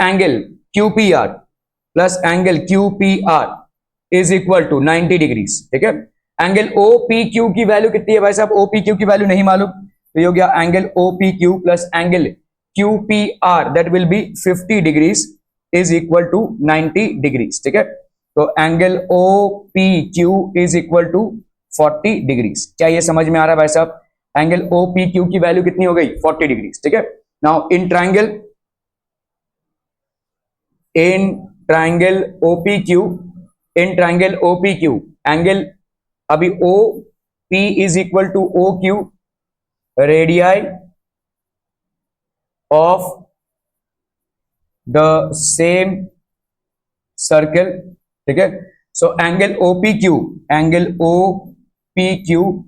angle QPR is equal to 90 degrees, ठीक है? एंगल ओ पी क्यू की वैल्यू कितनी है भाई साहब? ओ पी क्यू की वैल्यू नहीं मालूम, तो ये हो गया angle O P Q plus angle Q P R, that will be 50 degrees is equal to 90 degrees. ठीक है, तो angle O P Q is equal to 40 degrees. क्या ये समझ में आ रहा है भाई साहब? एंगल ओ पी क्यू की वैल्यू कितनी हो गई? 40 डिग्रीज। ठीक है, now in triangle OPQ, in triangle OPQ angle अभी OP is equal to OQ, radii of the same circle. ठीक है, so angle OPQ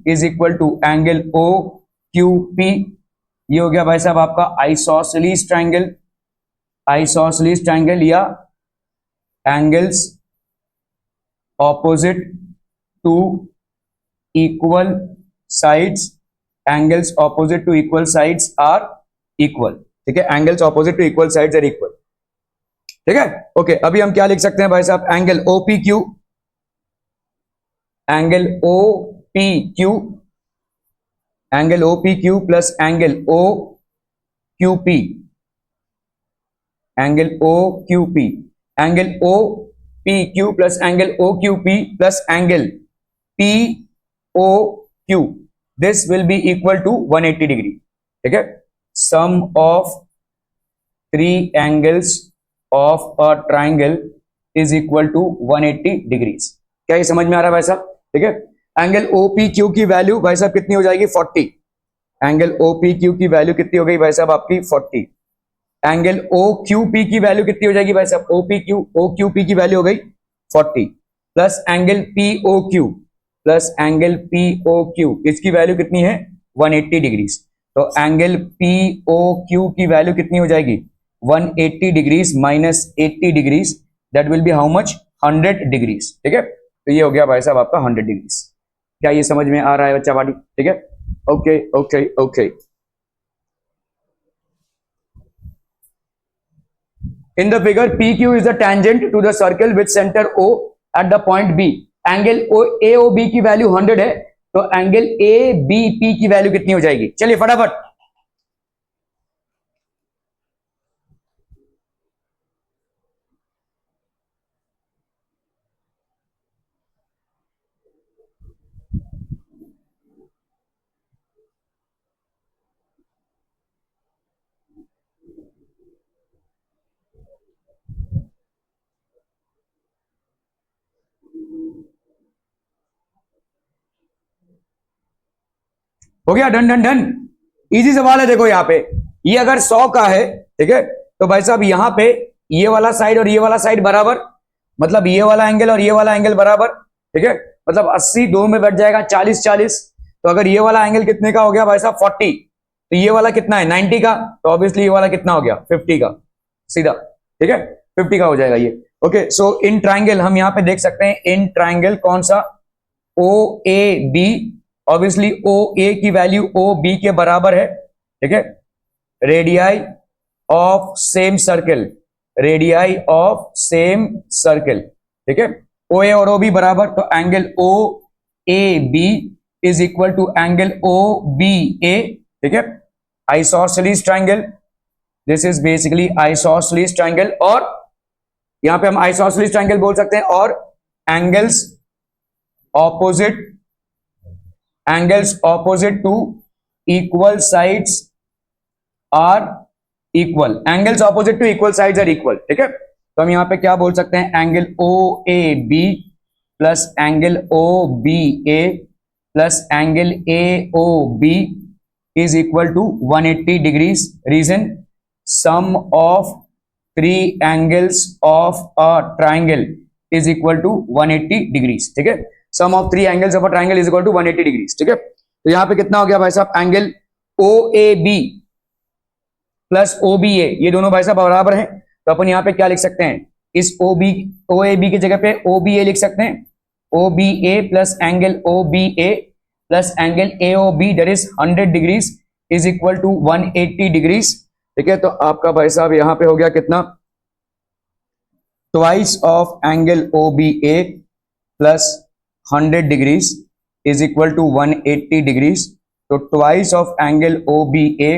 is equal to angle OQP। ये हो गया भाई साहब आपका आइसोसेलेस ट्राइंगल या angles opposite to equal sides, angles opposite to equal sides are equal. ठीक है, angles opposite to equal sides are equal. ठीक है, ओके, अभी हम क्या लिख सकते हैं भाई साहब? Angle OPQ plus angle OQP, angle OPQ plus angle OQP plus angle POQ, this will be equal to 180 degree. ठीक है, sum of three angles of a triangle is equal to 180 degrees. क्या ये समझ में आ रहा है भाई साहब? ठीक है, एंगल OPQ की वैल्यू भाई साहब कितनी हो जाएगी? 40। एंगल OPQ की वैल्यू कितनी हो गई भाई साहब आपकी? 40। एंगल OQP की वैल्यू कितनी हो जाएगी भाई साहब? OQP की वैल्यू हो गई 40 प्लस एंगल POQ, इसकी वैल्यू कितनी है? 180 डिग्रीज। तो एंगल POQ की वैल्यू कितनी हो जाएगी? 180 degrees minus 80 degrees, that will be how much? 100 degrees. ठीक है, तो ये हो गया भाई साहब आपका 100 डिग्रीज। क्या ये समझ में आ रहा है बच्चा वाली? ठीक है, okay okay okay. In the figure, PQ is the tangent to the circle with center O at the point B. Angle AOB की वैल्यू 100 है, तो एंगल ABP की वैल्यू कितनी हो जाएगी? चलिए फटाफट। हो गया, डन डन डन। इजी सवाल है, देखो यहाँ पे ये अगर 100 का है, ठीक है, तो भाई साहब यहाँ पे ये वाला साइड और ये वाला साइड बराबर, मतलब ये वाला एंगल और ये वाला एंगल बराबर। ठीक है, मतलब 80 दो में बैठ जाएगा, 40-40। तो अगर ये वाला एंगल कितने का हो गया भाई साहब? 40। तो ये वाला कितना है? 90 का। तो ऑब्वियसली ये वाला कितना हो गया? 50 का, सीधा। ठीक है, 50 का हो जाएगा ये। ओके, सो इन ट्राइंगल हम यहाँ पे देख सकते हैं, इन ट्राइंगल कौन सा? OAB। ऑब्वियसली OA की वैल्यू OB के बराबर है। ठीक है, रेडियाई ऑफ सेम सर्कल, ठीक है, OA और OB बराबर, तो angle OAB is equal to angle OBA। ठीक है, isosceles triangle, this is basically isosceles triangle, और यहां पे हम आइसोसेलेस ट्राइंगल बोल सकते हैं, और angles opposite to equal sides are equal. Angles opposite to equal sides are equal. ठीक है, तो हम यहां पे क्या बोल सकते हैं? Angle OAB plus angle OBA plus angle AOB is equal to 180 degrees. Reason, sum of three angles of a triangle is equal to 180 degrees. ठीक है, sum of three angles of a triangle is equal to 180 degrees. ठीक है, तो यहां पे कितना हो गया भाई साहब? एंगल OAB प्लस OBA, ये दोनों भाई साहब बराबर हैं, तो अपन यहां पे क्या लिख सकते हैं? इस OAB की जगह पे OBA लिख सकते हैं। OBA plus angle OBA plus angle AOB, that is 100 degrees is equal to 180 degrees. ठीक है, तो आपका भाई साहब यहां पे हो गया कितना? Twice of angle OBA plus 100 degrees is equal to 180 degrees. So twice of angle OBA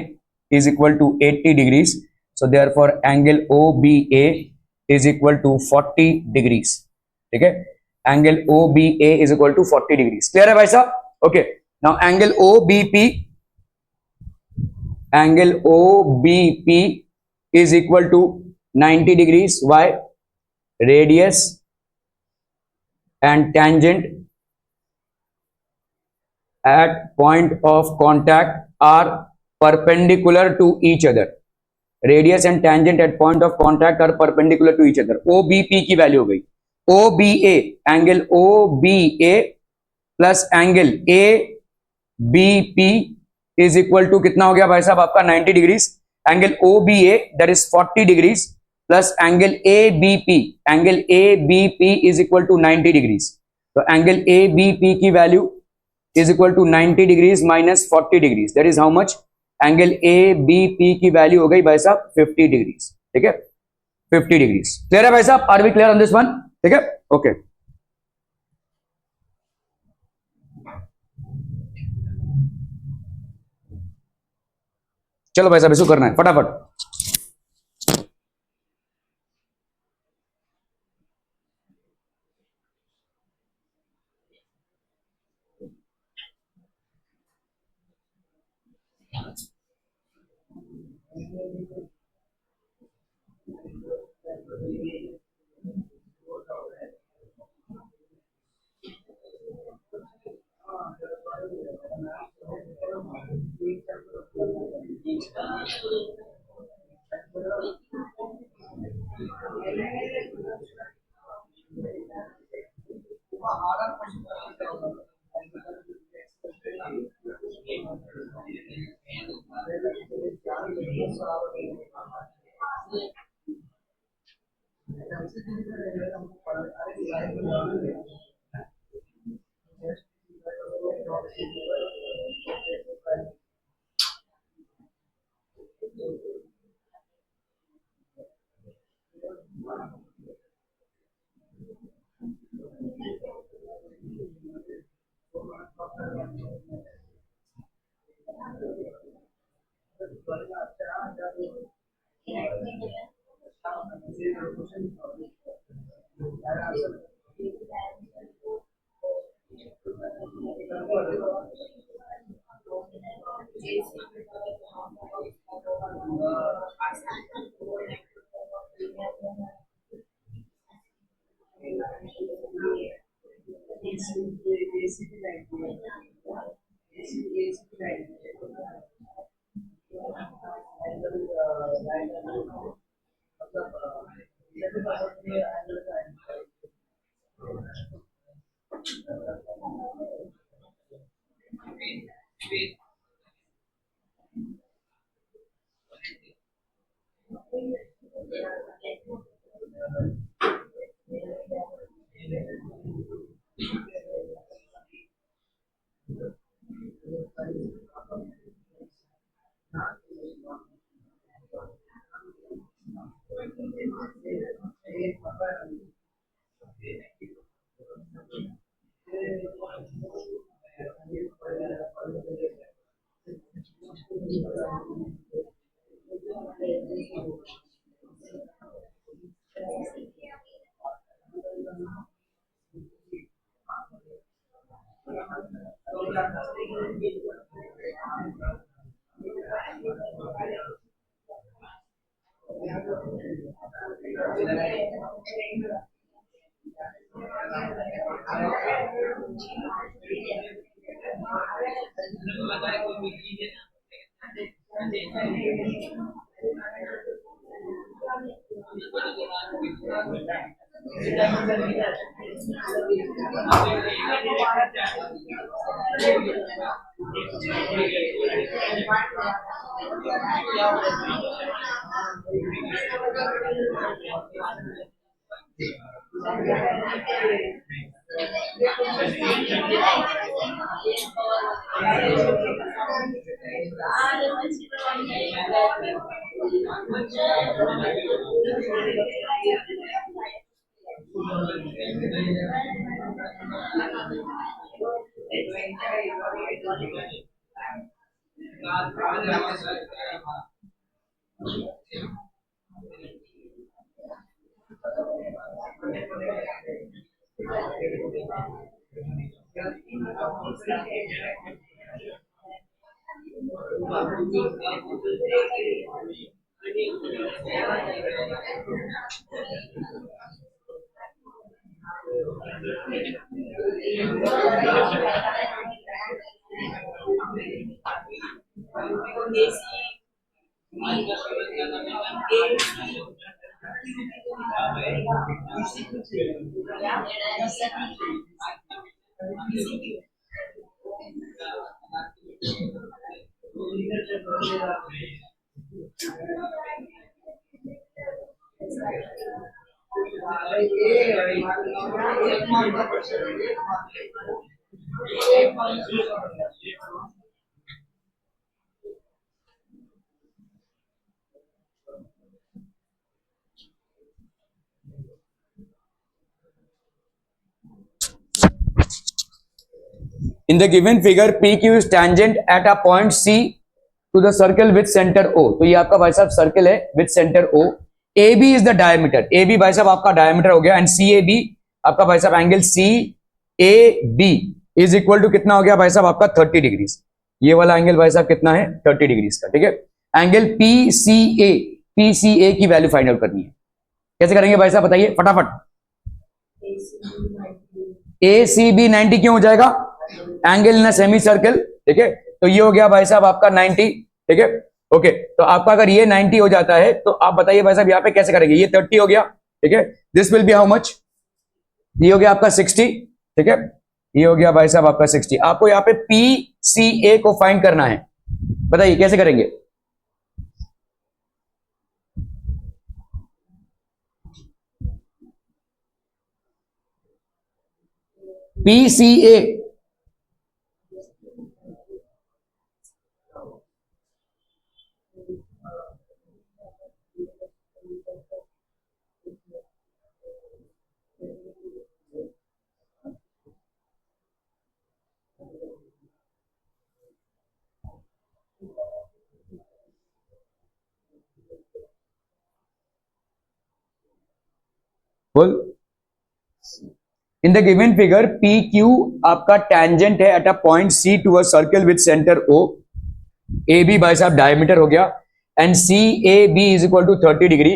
is equal to 80 degrees. So therefore angle OBA is equal to 40 degrees. Okay, angle OBA is equal to 40 degrees. Clear है भाई साहब? Okay. Now angle OBP is equal to 90 degrees. Why? Radius and tangent at point of contact are perpendicular to each other. Radius and tangent at point of contact are perpendicular to each other. OBP की value हो गई OBA, angle OBA plus angle ABP is equal to कितना हो गया भाई साहब आपका 90 degrees. Angle OBA that is 40 degrees plus angle ABP is equal to 90 degrees. तो एंगल ABP की value is equal to 90 degrees minus 40 degrees. That is how much? Angle ABP की value हो गई भाई साहब 50 डिग्रीज. ठीक है, 50 डिग्रीज. क्लियर है भाई साहब? Are we clear on this one? ठीक है, ओके. चलो भाई साहब इसको करना है फटाफट. In the given figure, PQ is tangent at a point C to the circle with center O. तो ये आपका भाई साहब सर्कल है with center O. AB is the diameter. AB भाई साहब आपका डायमीटर हो गया, एंड CAB आपका भाई साहब angle CAB is equal to कितना हो गया भाई साहब आपका 30 डिग्रीज. ये वाला एंगल भाई साहब कितना है 30 डिग्रीज का. ठीक है. एंगल PCA की वैल्यू फाइंड आउट करनी है. कैसे करेंगे भाई साहब बताइए फटाफट. ACB 90 क्यों हो जाएगा? Angle in semi circle. ठीक है. तो ये हो गया भाई साहब आपका 90. ठीक है. ओके. तो आपका अगर ये 90 हो जाता है तो आप बताइए भाई साहब यहाँ पे कैसे करेंगे. ये 30 हो गया. ठीक है. This will be how much? ये हो गया आपका 60. ठीक है. ये हो गया भाई साहब आपका 60. आपको यहाँ पे PCA को फाइंड करना है. बताइए कैसे करेंगे. PCA बोल. In the given figure PQ आपका टेंजेंट है at a point C to a circle with centre O. AB भाई साहब डायमीटर हो गया, and CAB is equal to 30 degree.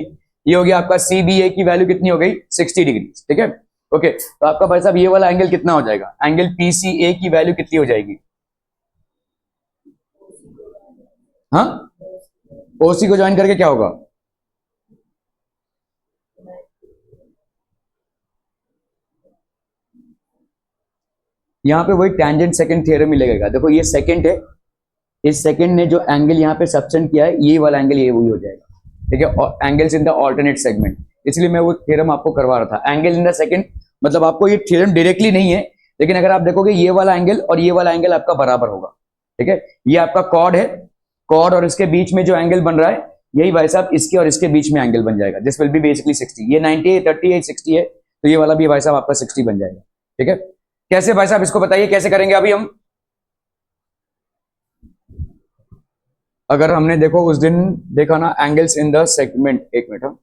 ये हो गया आपका CBA की वैल्यू कितनी हो गई 60 डिग्री. ठीक है. ओके. तो आपका भाई साहब ये वाला एंगल कितना हो जाएगा. एंगल PCA की वैल्यू कितनी हो जाएगी. हाँ, OC को ज्वाइन करके क्या होगा. यहाँ पे वही टेंजेंट सेकंड थ्योरम मिलेगा. देखो ये सेकंड है, इस सेकंड ने जो एंगल यहाँ पे सबसेंड किया है ये वाला एंगल ये वही हो जाएगा. ठीक है. Angles in the alternate segment. इसलिए मैं वो थ्योरम आपको करवा रहा था. एंगल इन द सेकंड मतलब आपको ये थ्योरम डायरेक्टली नहीं है, लेकिन अगर आप देखोगे ये वाला एंगल और ये वाला एंगल आपका बराबर होगा. ठीक है. ये आपका कॉर्ड है. कॉर्ड और इसके बीच में जो एंगल बन रहा है यही भाई साहब इसके और इसके बीच में एंगल बन जाएगा. This will be basically 60. ये 90 है, 30 है, 60 है, तो ये वाला भी भाई साहब आपका 60 बन जाएगा. ठीक है. कैसे भाई साहब इसको बताइए कैसे करेंगे अभी हम. अगर हमने देखो उस दिन देखा ना एंगल्स इन द सेगमेंट. एक मिनट.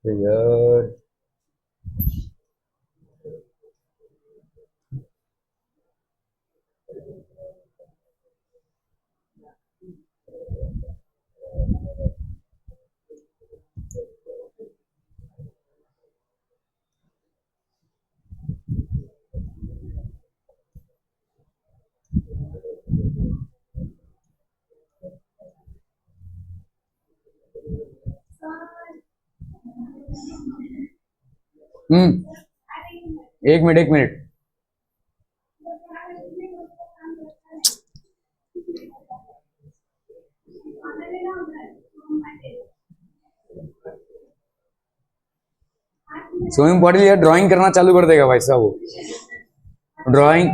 यार एक मिनट. सोमी पाटिल यार ड्राइंग करना चालू कर देगा भाई साहब, वो ड्राइंग।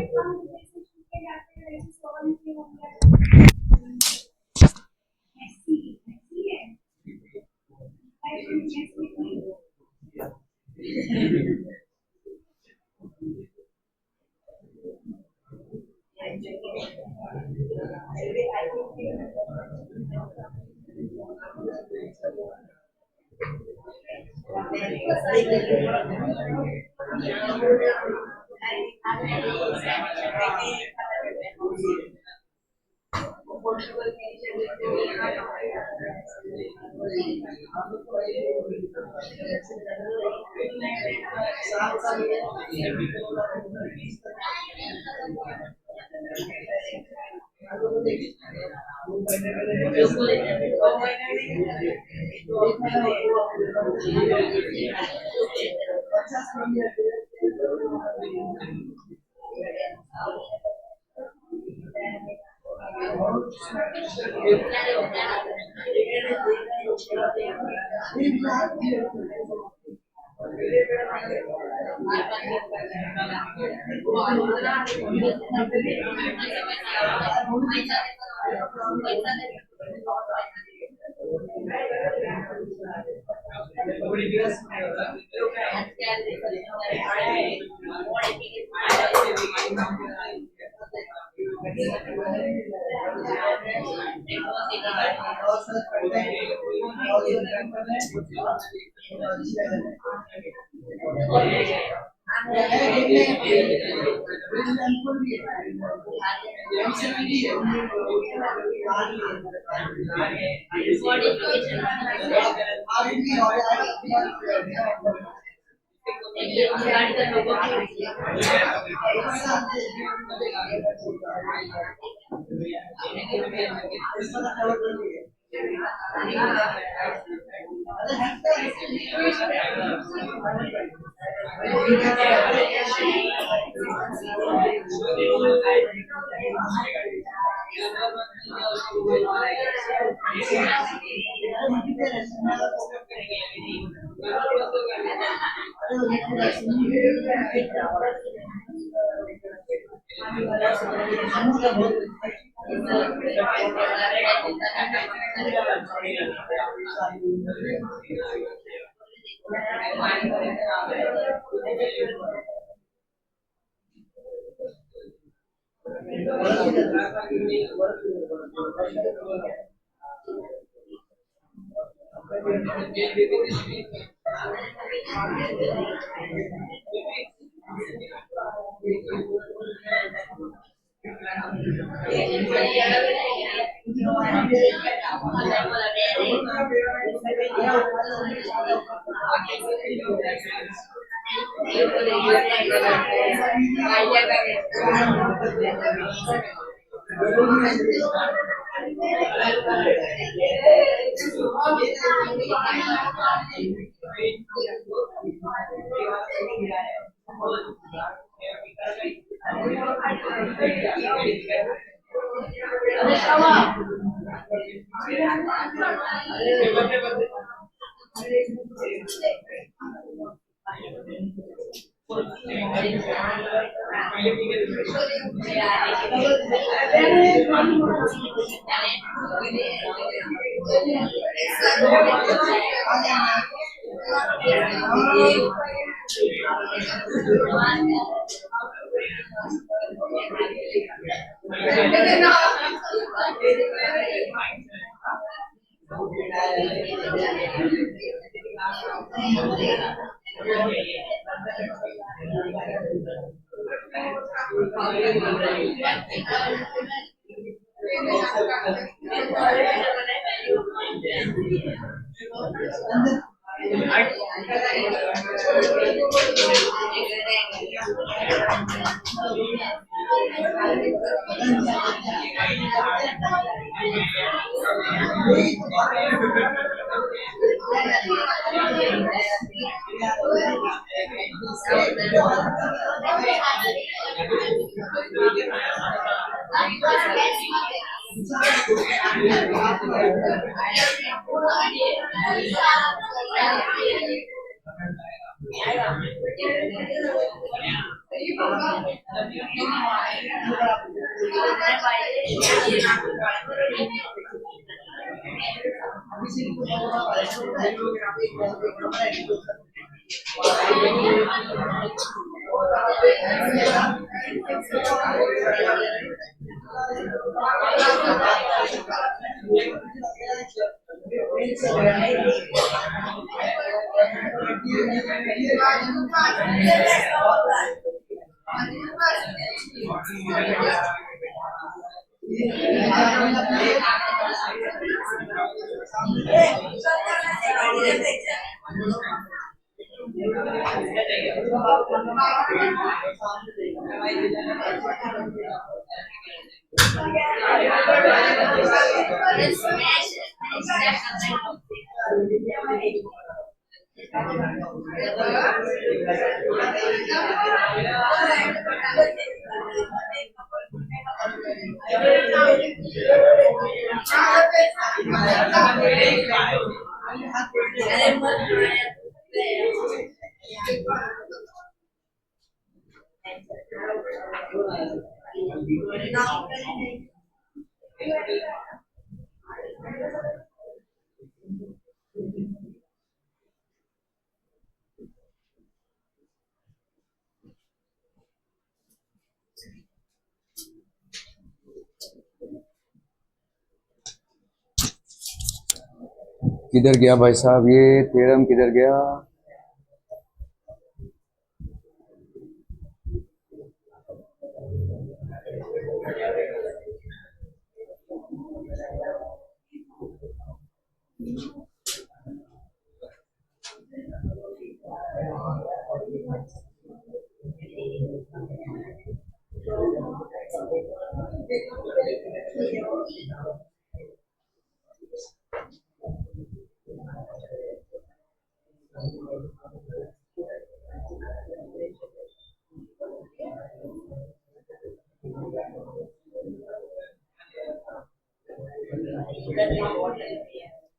किधर गया भाई साहब, ये थ्योरम किधर गया?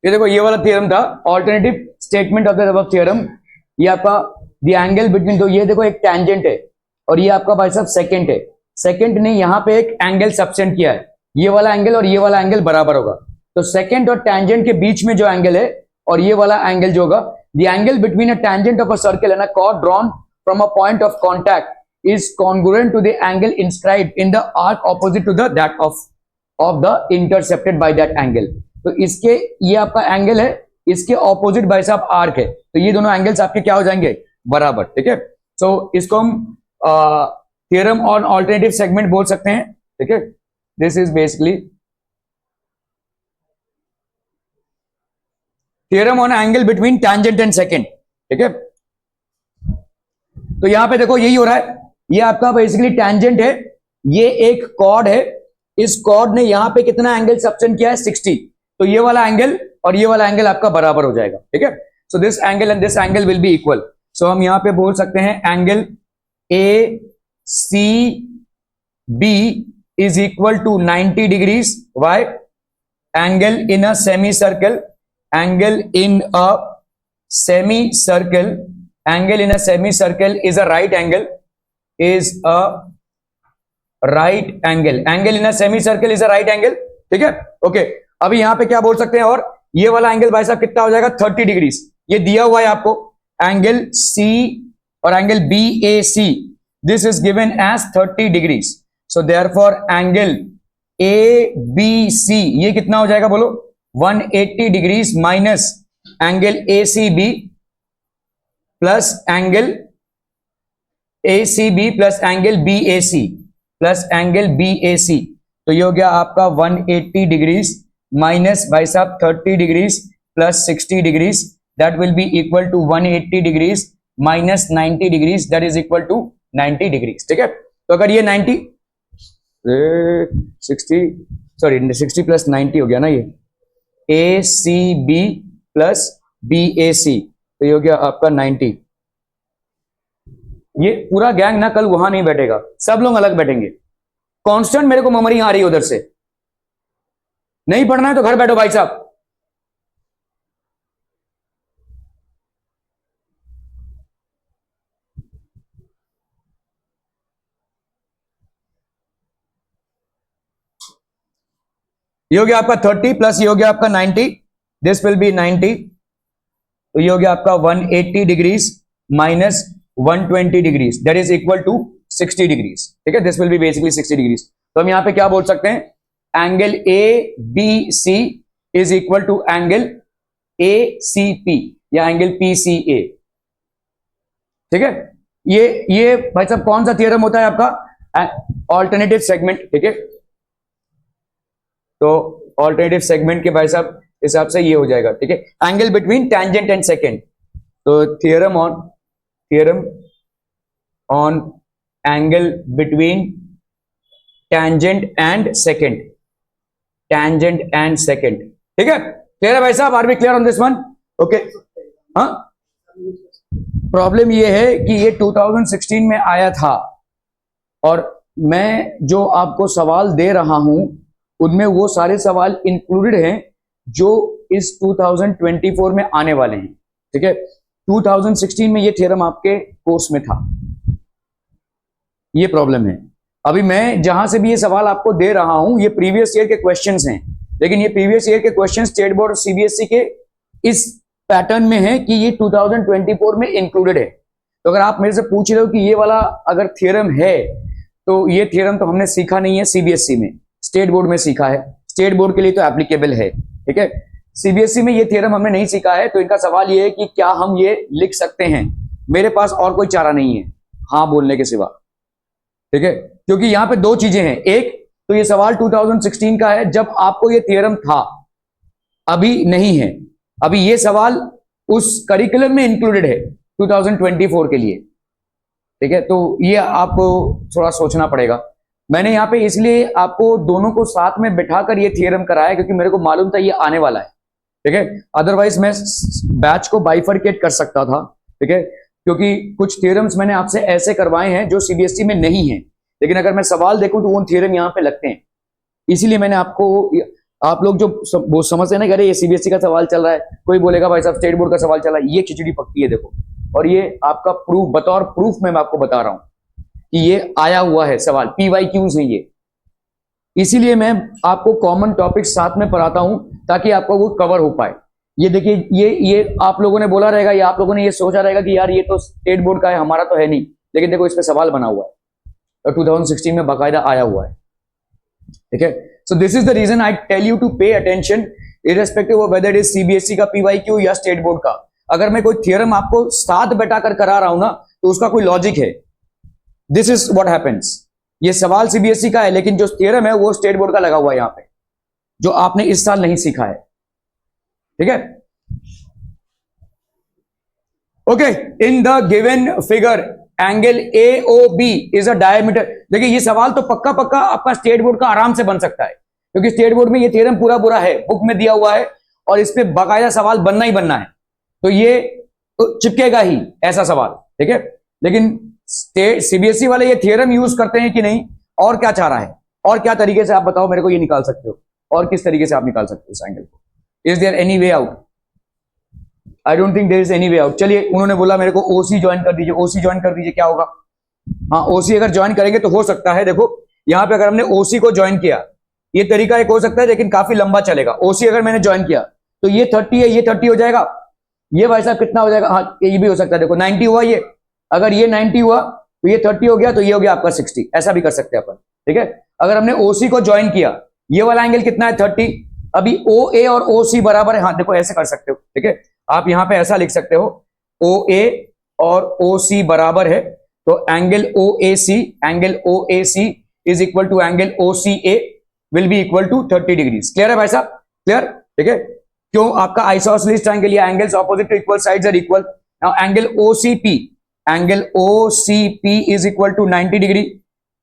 ये देखो, ये वाला थ्योरम था, alternative statement of the above theorem. ये आपका द एंगल बिटवीन, तो ये देखो एक टैंजेंट है और ये आपका भाई साहब सेकंड है। सेकंड ने यहाँ पे एक एंगल सबसेंड किया है, ये वाला एंगल और ये वाला एंगल बराबर होगा, तो सेकंड और टैंजेंट के बीच में जो एंगल है और ये वाला एंगल जो होगा, the angle between a tangent of a circle and a chord drawn from a point of contact is congruent to the angle inscribed in the arc opposite to the that of the intercepted by that angle। तो इसके, ये आपका angle है, इसके opposite भाई साहब arc है, तो ये दोनों एंगल्स आपके क्या हो जाएंगे, बराबर। ठीक है, सो इसको हम थ्योरम ऑन ऑल्टरनेटिव सेगमेंट बोल सकते हैं। ठीक है, this is basically theorem on angle between tangent and second. ठीक है, तो यहां पे देखो यही हो रहा है, ये आपका बेसिकली टैंजेंट है, ये एक कॉर्ड है, इस कॉर्ड ने यहां पे कितना एंगल सबसेंड किया है, 60, तो ये वाला एंगल और ये वाला एंगल आपका बराबर हो जाएगा। ठीक है, so this angle and this angle will be equal. So हम यहां पे बोल सकते हैं angle A C B is equal to 90 degrees. Why? Angle in a semi circle, angle in a semi circle, angle in a semicircle is a right angle, is a right angle, angle in a semicircle is a right angle। ठीक है, okay. अभी यहां पे क्या बोल सकते हैं, और ये वाला एंगल भाई साहब कितना हो जाएगा, 30 डिग्रीज। ये दिया हुआ है आपको एंगल सी और angle B A C, this is given as 30 degrees. So therefore angle A B C ये कितना हो जाएगा, बोलो 180 degrees minus angle A C B plus angle A C B plus angle B A C plus angle B A C, तो ये हो गया आपका 180 डिग्रीज माइनस भाई साहब 30 degrees plus 60 degrees, that will be equal to 180 degrees minus 90 degrees, that is equal to 90 degrees. ठीक है, तो अगर ये 90 60 सॉरी 60 प्लस 90 हो गया ना, ये ए C B plus B A C, तो ये हो गया आपका 90। ये पूरा गैंग ना कल वहां नहीं बैठेगा, सब लोग अलग बैठेंगे। कांस्टेंट मेरे को मेमोरी आ रही है उधर से, नहीं पढ़ना है तो घर बैठो भाई साहब। ये हो गया आपका 30 प्लस ये हो गया आपका 90, दिस विल बी 90, तो ये हो गया आपका 180 degrees minus 120 degrees, that is equal to 60 degrees. ठीक है, this will be basically 60 degrees. तो हम यहां पे क्या बोल सकते हैं, angle A B C is equal to angle A C P या एंगल पी सी ए। ठीक है, ये भाई साहब कौन सा थियरम होता है आपका, ऑल्टरनेटिव सेगमेंट। ठीक है, तो ऑल्टरनेटिव सेगमेंट के भाई साहब हिसाब से ये हो जाएगा। ठीक है, angle between tangent and secant, तो theorem on angle between tangent and secant, tangent and secant. ठीक है, क्लियर है भाई साहब, are we clear on this one? Okay, हाँ, प्रॉब्लम ये है कि ये 2016 में आया था और मैं जो आपको सवाल दे रहा हूं उनमें वो सारे सवाल इंक्लूडेड हैं जो इस 2024 में आने वाले हैं। ठीक है, 2016 में ये थ्योरम आपके कोर्स में था, ये प्रॉब्लम है। अभी मैं जहां से भी ये सवाल आपको दे रहा हूं ये प्रीवियस ईयर के क्वेश्चंस हैं, लेकिन ये प्रीवियस ईयर के क्वेश्चंस स्टेट बोर्ड और सीबीएसई के इस पैटर्न में है कि ये 2024 में इंक्लूडेड है। तो अगर आप मेरे से पूछ रहे हो कि ये वाला अगर थ्योरम है तो ये थ्योरम तो हमने सीखा नहीं है सीबीएसई में, स्टेट बोर्ड में सीखा है, स्टेट बोर्ड के लिए तो एप्लीकेबल है। ठीक है, सीबीएसई में ये थ्योरम हमने नहीं सीखा है, तो इनका सवाल ये है कि क्या हम ये लिख सकते हैं। मेरे पास और कोई चारा नहीं है हाँ बोलने के सिवा। ठीक है, क्योंकि यहां पे दो चीजें हैं, एक तो ये सवाल 2016 का है जब आपको ये थ्योरम था, अभी नहीं है, अभी ये सवाल उस करिकुलम में इंक्लूडेड है 2024 के लिए। ठीक है, तो ये आपको थोड़ा सोचना पड़ेगा। मैंने यहाँ पे इसलिए आपको दोनों को साथ में बिठाकर ये थ्योरम कराया क्योंकि मेरे को मालूम था ये आने वाला है। ठीक है, अदरवाइज मैं बैच को बाइफरकेट कर सकता था। ठीक है, क्योंकि कुछ थ्योरम्स मैंने आपसे ऐसे करवाए हैं जो सीबीएसई में नहीं है, लेकिन अगर मैं सवाल देखूं तो वो थ्योरम यहाँ पे लगते हैं। इसीलिए मैंने आपको, आप लोग जो वो समझते हैं ना, अरे ये सीबीएसई का सवाल चल रहा है, कोई बोलेगा भाई साहब स्टेट बोर्ड का सवाल चला है, ये खिचड़ी पकती है देखो। और ये आपका प्रूफ, बतौर प्रूफ मैं आपको बता रहा हूं कि ये आया हुआ है सवाल, पीवाईक्यूज है ये। इसीलिए मैं आपको कॉमन टॉपिक साथ में पढ़ाता हूं ताकि आपको वो कवर हो पाए। ये देखिए, ये आप लोगों ने बोला रहेगा या आप लोगों ने ये सोचा रहेगा कि यार ये तो स्टेट बोर्ड का है, हमारा तो है नहीं, लेकिन देखो इसमें सवाल बना हुआ है और 2016 में बाकायदा आया हुआ है। ठीक है, so this is the reason I tell you to pay attention irrespective of whether it is CBSE का पीवाईक्यू या स्टेट बोर्ड का। अगर मैं कोई थ्योरम आपको साथ बैठाकर करा रहा हूं ना तो उसका कोई लॉजिक है। दिस इज व्हाट हैपेंस, ये सवाल सीबीएसई का है लेकिन जो थ्योरम है वो स्टेट बोर्ड का लगा हुआ है यहां पे, जो आपने इस साल नहीं सीखा है। ठीक है, okay, in the given figure angle AOB is a diameter. देखिए ये सवाल तो पक्का पक्का आपका स्टेट बोर्ड का आराम से बन सकता है क्योंकि स्टेट बोर्ड में ये थ्योरम पूरा है, बुक में दिया हुआ है और इस पे बाकायदा सवाल बनना ही बनना है, तो ये तो चिपकेगा ही ऐसा सवाल। ठीक है, लेकिन स्टेट सीबीएसई वाले ये थ्योरम यूज करते हैं कि नहीं, और क्या चाह रहा है, और क्या तरीके से आप बताओ मेरे को ये निकाल सकते हो, और किस तरीके से आप निकाल सकते हो इस एंगल को? Is there any way out? I don't think there is any way out. चलिए, उन्होंने बोला मेरे को ओसी ज्वाइन कर दीजिए, ओसी ज्वाइन कर दीजिए, क्या होगा? हाँ, ओसी अगर ज्वाइन करेंगे तो हो सकता है, देखो यहां पे अगर हमने ओसी को ज्वाइन किया, ये तरीका एक हो सकता है लेकिन काफी लंबा चलेगा। ओसी अगर मैंने ज्वाइन किया तो ये 30 है, ये 30 हो जाएगा, ये भाई साहब कितना हो जाएगा? हाँ, ये भी हो सकता है, देखो 90 हुआ ये, अगर ये 90 हुआ तो ये 30 हो गया, तो ये हो गया आपका 60, ऐसा भी कर सकते हैं अपन। ठीक है, अगर हमने ओसी को ज्वाइन किया, ये वाला एंगल कितना है? 30। अभी OA और OC बराबर है, हाँ देखो ऐसे कर सकते हो। ठीक है, आप यहां पे ऐसा लिख सकते हो, OA और OC बराबर है, तो angle OAC is equal to angle OCA will be equal to 30 degrees. Clear है भाई साहब? क्लियर? ठीक है, क्यों? आपका आइसोसेलेस ट्रायंगल या angles opposite to equal sides are equal. Now angle OCP is equal to 90 degree,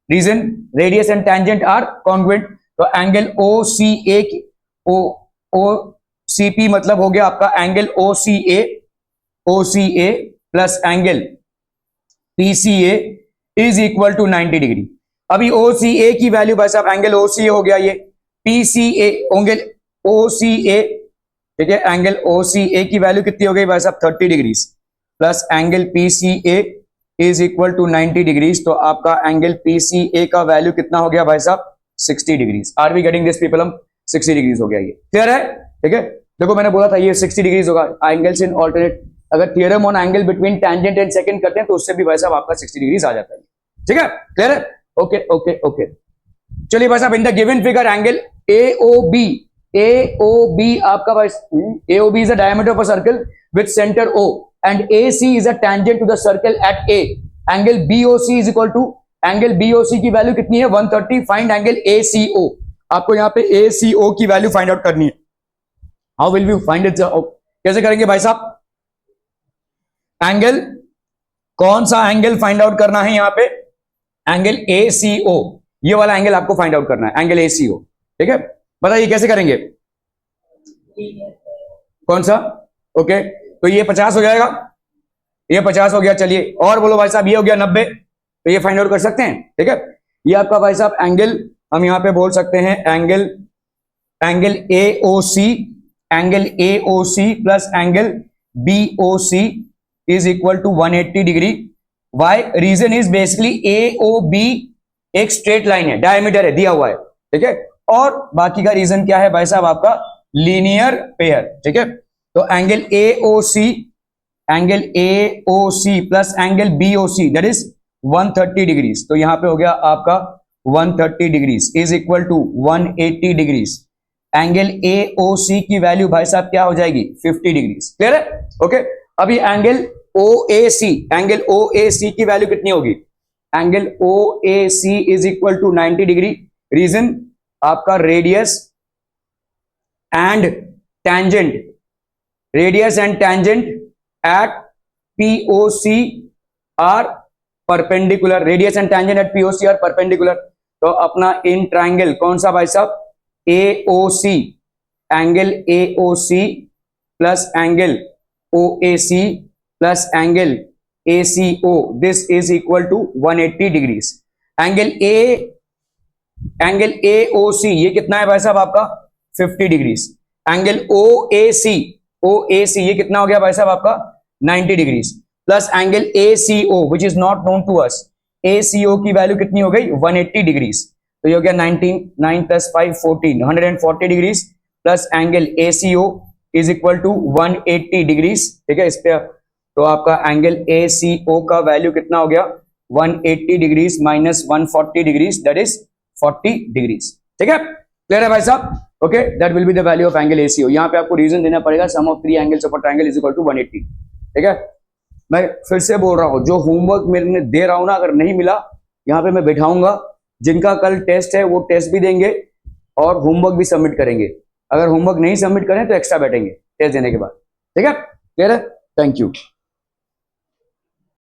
reason radius and tangent are congruent, तो angle OCP मतलब हो गया आपका angle OCA plus angle PCA is equal to 90 degree. अभी OCA की value भाई साहब, angle OCA हो गया, ये PCA एंगल OCA, ठीक है, एंगल OCA की वैल्यू कितनी हो गई भाई साहब? 30 degrees plus angle PCA is equal to 90 degrees, तो आपका एंगल PCA का वैल्यू कितना हो गया भाई साहब? 60 degrees. Are we getting this people? हम 60 डिग्रीज हो गया ये, क्लियर है? ठीक है, देखो मैंने बोला था ये 60 डिग्रीज होगा, एंगल्स इन ऑल्टरनेट, अगर theorem on angle between tangent and second करते हैं तो उससे भी भाई साहब आपका 60 डिग्रीज आ जाता है, ठीक है, क्लियर है? ओके ओके ओके, चलिए भाई साहब, in the given figure angle AOB आपका भाई, AOB is the diameter of a circle with centre O and AC is a tangent to the circle at A, angle BOC is equal to, angle BOC की value कितनी है 130, find angle ACO, आपको यहाँ पे ACO की value find out करनी है। How will you find it, कैसे करेंगे भाई साहब? एंगल, कौन सा एंगल फाइंड आउट करना है यहाँ पे? एंगल ACO, ये वाला एंगल आपको फाइंड आउट करना है, एंगल ACO, ठीक है? बताइए कैसे करेंगे? कौन सा? ओके, तो ये 50 हो जाएगा, ये 50 हो गया, चलिए और बोलो भाई साहब, ये हो गया 90, तो ये फाइंड आउट कर सकते हैं, ठीक है? ये आपका भाई साहब एंगल, हम यहाँ पे बोल सकते हैं angle AOC, angle AOC plus angle BOC is equal to 180 degree. Why? Reason is basically AOB एक स्ट्रेट लाइन है, डायमीटर है दिया हुआ है, ठीक है, और बाकी का रीजन क्या है भाई साहब? आपका लीनियर पेयर, ठीक है? तो angle AOC plus angle BOC that is 130 degrees, तो यहां पे हो गया आपका 130 degrees is equal to 180 degrees. Angle AOC की वैल्यू भाई साहब क्या हो जाएगी? 50 डिग्रीज, क्लियर है? ओके, अभी एंगल OAC की वैल्यू कितनी होगी? Angle OAC is equal to 90 degree, reason आपका radius and tangent at POC are perpendicular, radius and tangent at POC are perpendicular, तो अपना इन ट्राइंगल कौन सा भाई साहब? AOC, angle AOC plus angle OAC plus angle ACO, this is equal to 180 degrees. Angle AOC ये कितना है भाई साहब? आपका 50 डिग्रीज। एंगल OAC ये कितना हो गया भाई साहब? आपका 90 degrees, plus angle ACO which is not known to us, ACO की वैल्यू कितनी हो गई? 180 डिग्रीज, तो ये हो गया 9 plus 5 14, 140 degrees, plus angle ACO is equal to 180 degrees, ठीक है? इस पे तो आपका एंगल ACO का वैल्यू कितना हो गया? 180 degrees minus 140 degrees that is 40 degrees, ठीक है? क्लियर है भाई साहब? Okay, that will be the value of angle ACO। यहाँ पे आपको रीजन देना पड़ेगा, sum of 3 angles of a triangle is equal to 180, ठीक है? मैं फिर से बोल रहा हूँ, जो होमवर्क मैं दे रहा हूँ ना, अगर नहीं मिला यहाँ पे मैं बैठाऊंगा, जिनका कल टेस्ट है वो टेस्ट भी देंगे और होमवर्क भी सबमिट करेंगे। अगर होमवर्क नहीं सबमिट करें तो एक्स्ट्रा बैठेंगे टेस्ट देने के बाद, ठीक है? क्लियर है? Thank you.